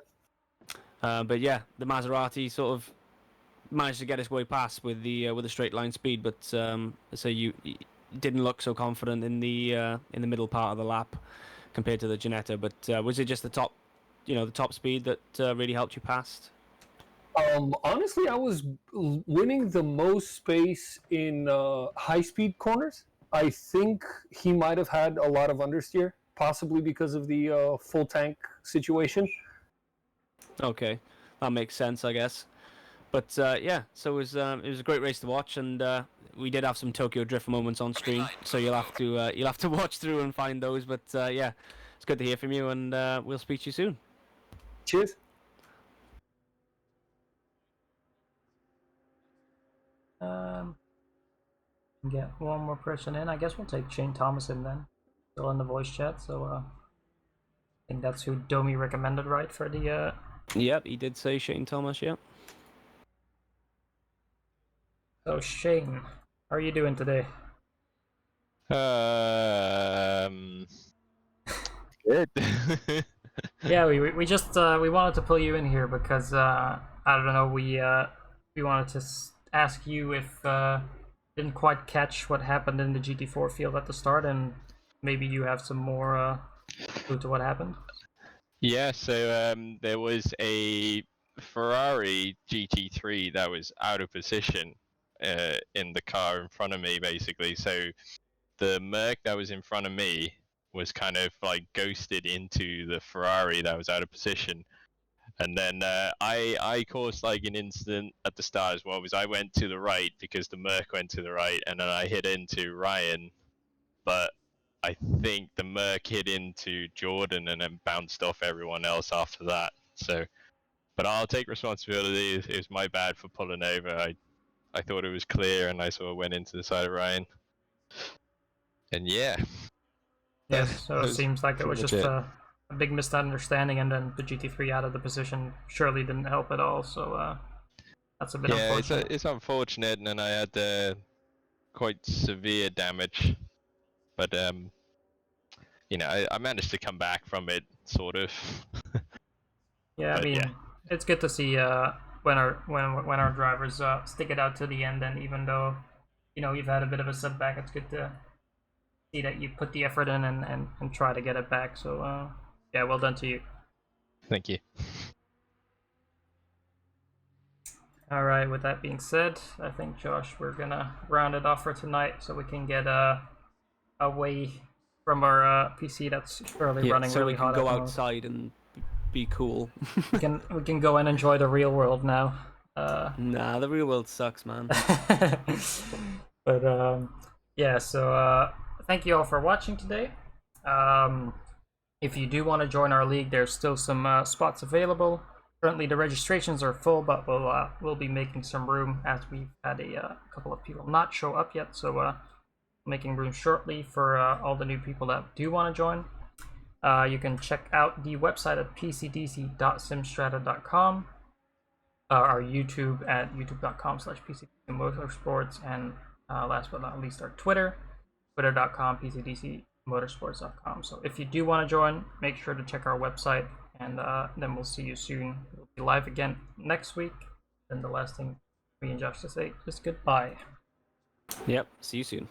But yeah, the Maserati sort of managed to get its way past with the straight line speed, but so you didn't look so confident in the middle part of the lap compared to the Ginetta. But was it just the top speed that really helped you past? Honestly, I was winning the most space in high-speed corners. I think he might have had a lot of understeer, possibly because of the full tank situation. Okay, that makes sense, I guess. But yeah, so it was a great race to watch, and we did have some Tokyo Drift moments on stream, so you'll have to watch through and find those. But yeah, it's good to hear from you, and we'll speak to you soon. Cheers. Get one more person in. I guess we'll take Shane Thomas in then. Still in the voice chat, so I think that's who Domi recommended, right, for the Yep, he did say Shane Thomas, yep. So Shane, how are you doing today? Good. Yeah, we just we wanted to pull you in here because I don't know, we wanted to ask you if didn't quite catch what happened in the GT4 field at the start, and maybe you have some more clue to what happened. Yeah, so there was a Ferrari GT3 that was out of position in the car in front of me, basically. So the Merc that was in front of me was kind of like ghosted into the Ferrari that was out of position. And then I caused like an incident at the start as well, because I went to the right because the Merc went to the right, and then I hit into Ryan, but I think the Merc hit into Jordan and then bounced off everyone else after that. So, but I'll take responsibility. It was my bad for pulling over. I thought it was clear, and I sort of went into the side of Ryan. And yeah. Yes, so it seems like it was just a big misunderstanding, and then the GT3 out of the position surely didn't help at all. So that's a bit unfortunate. Yeah, it's unfortunate, and then I had quite severe damage. But you know, I managed to come back from it, sort of. Yeah, I mean, it's good to see when our drivers stick it out to the end. And even though you've had a bit of a setback, it's good to see that you put the effort in and try to get it back. So yeah, well done to you. Thank you. All right, with that being said, I think, Josh, we're gonna round it off for tonight so we can get away from our PC that's currently running so really we can hot. go at the moment. outside and be cool. we can go and enjoy the real world now. Nah, the real world sucks, man. But yeah, so thank you all for watching today. If you do want to join our league, there's still some spots available. Currently, the registrations are full, but we'll be making some room as we've had a couple of people not show up yet. So making room shortly for all the new people that do want to join. You can check out the website at pcdc.simstrata.com, our YouTube at youtube.com/pcdcmotorsports, and last but not least, our Twitter, twitter.com/pcdcmotorsports.com. So if you do want to join, make sure to check our website, and then we'll see you soon. We'll be live again next week. Then the last thing me and Josh to say is goodbye. Yep, see you soon.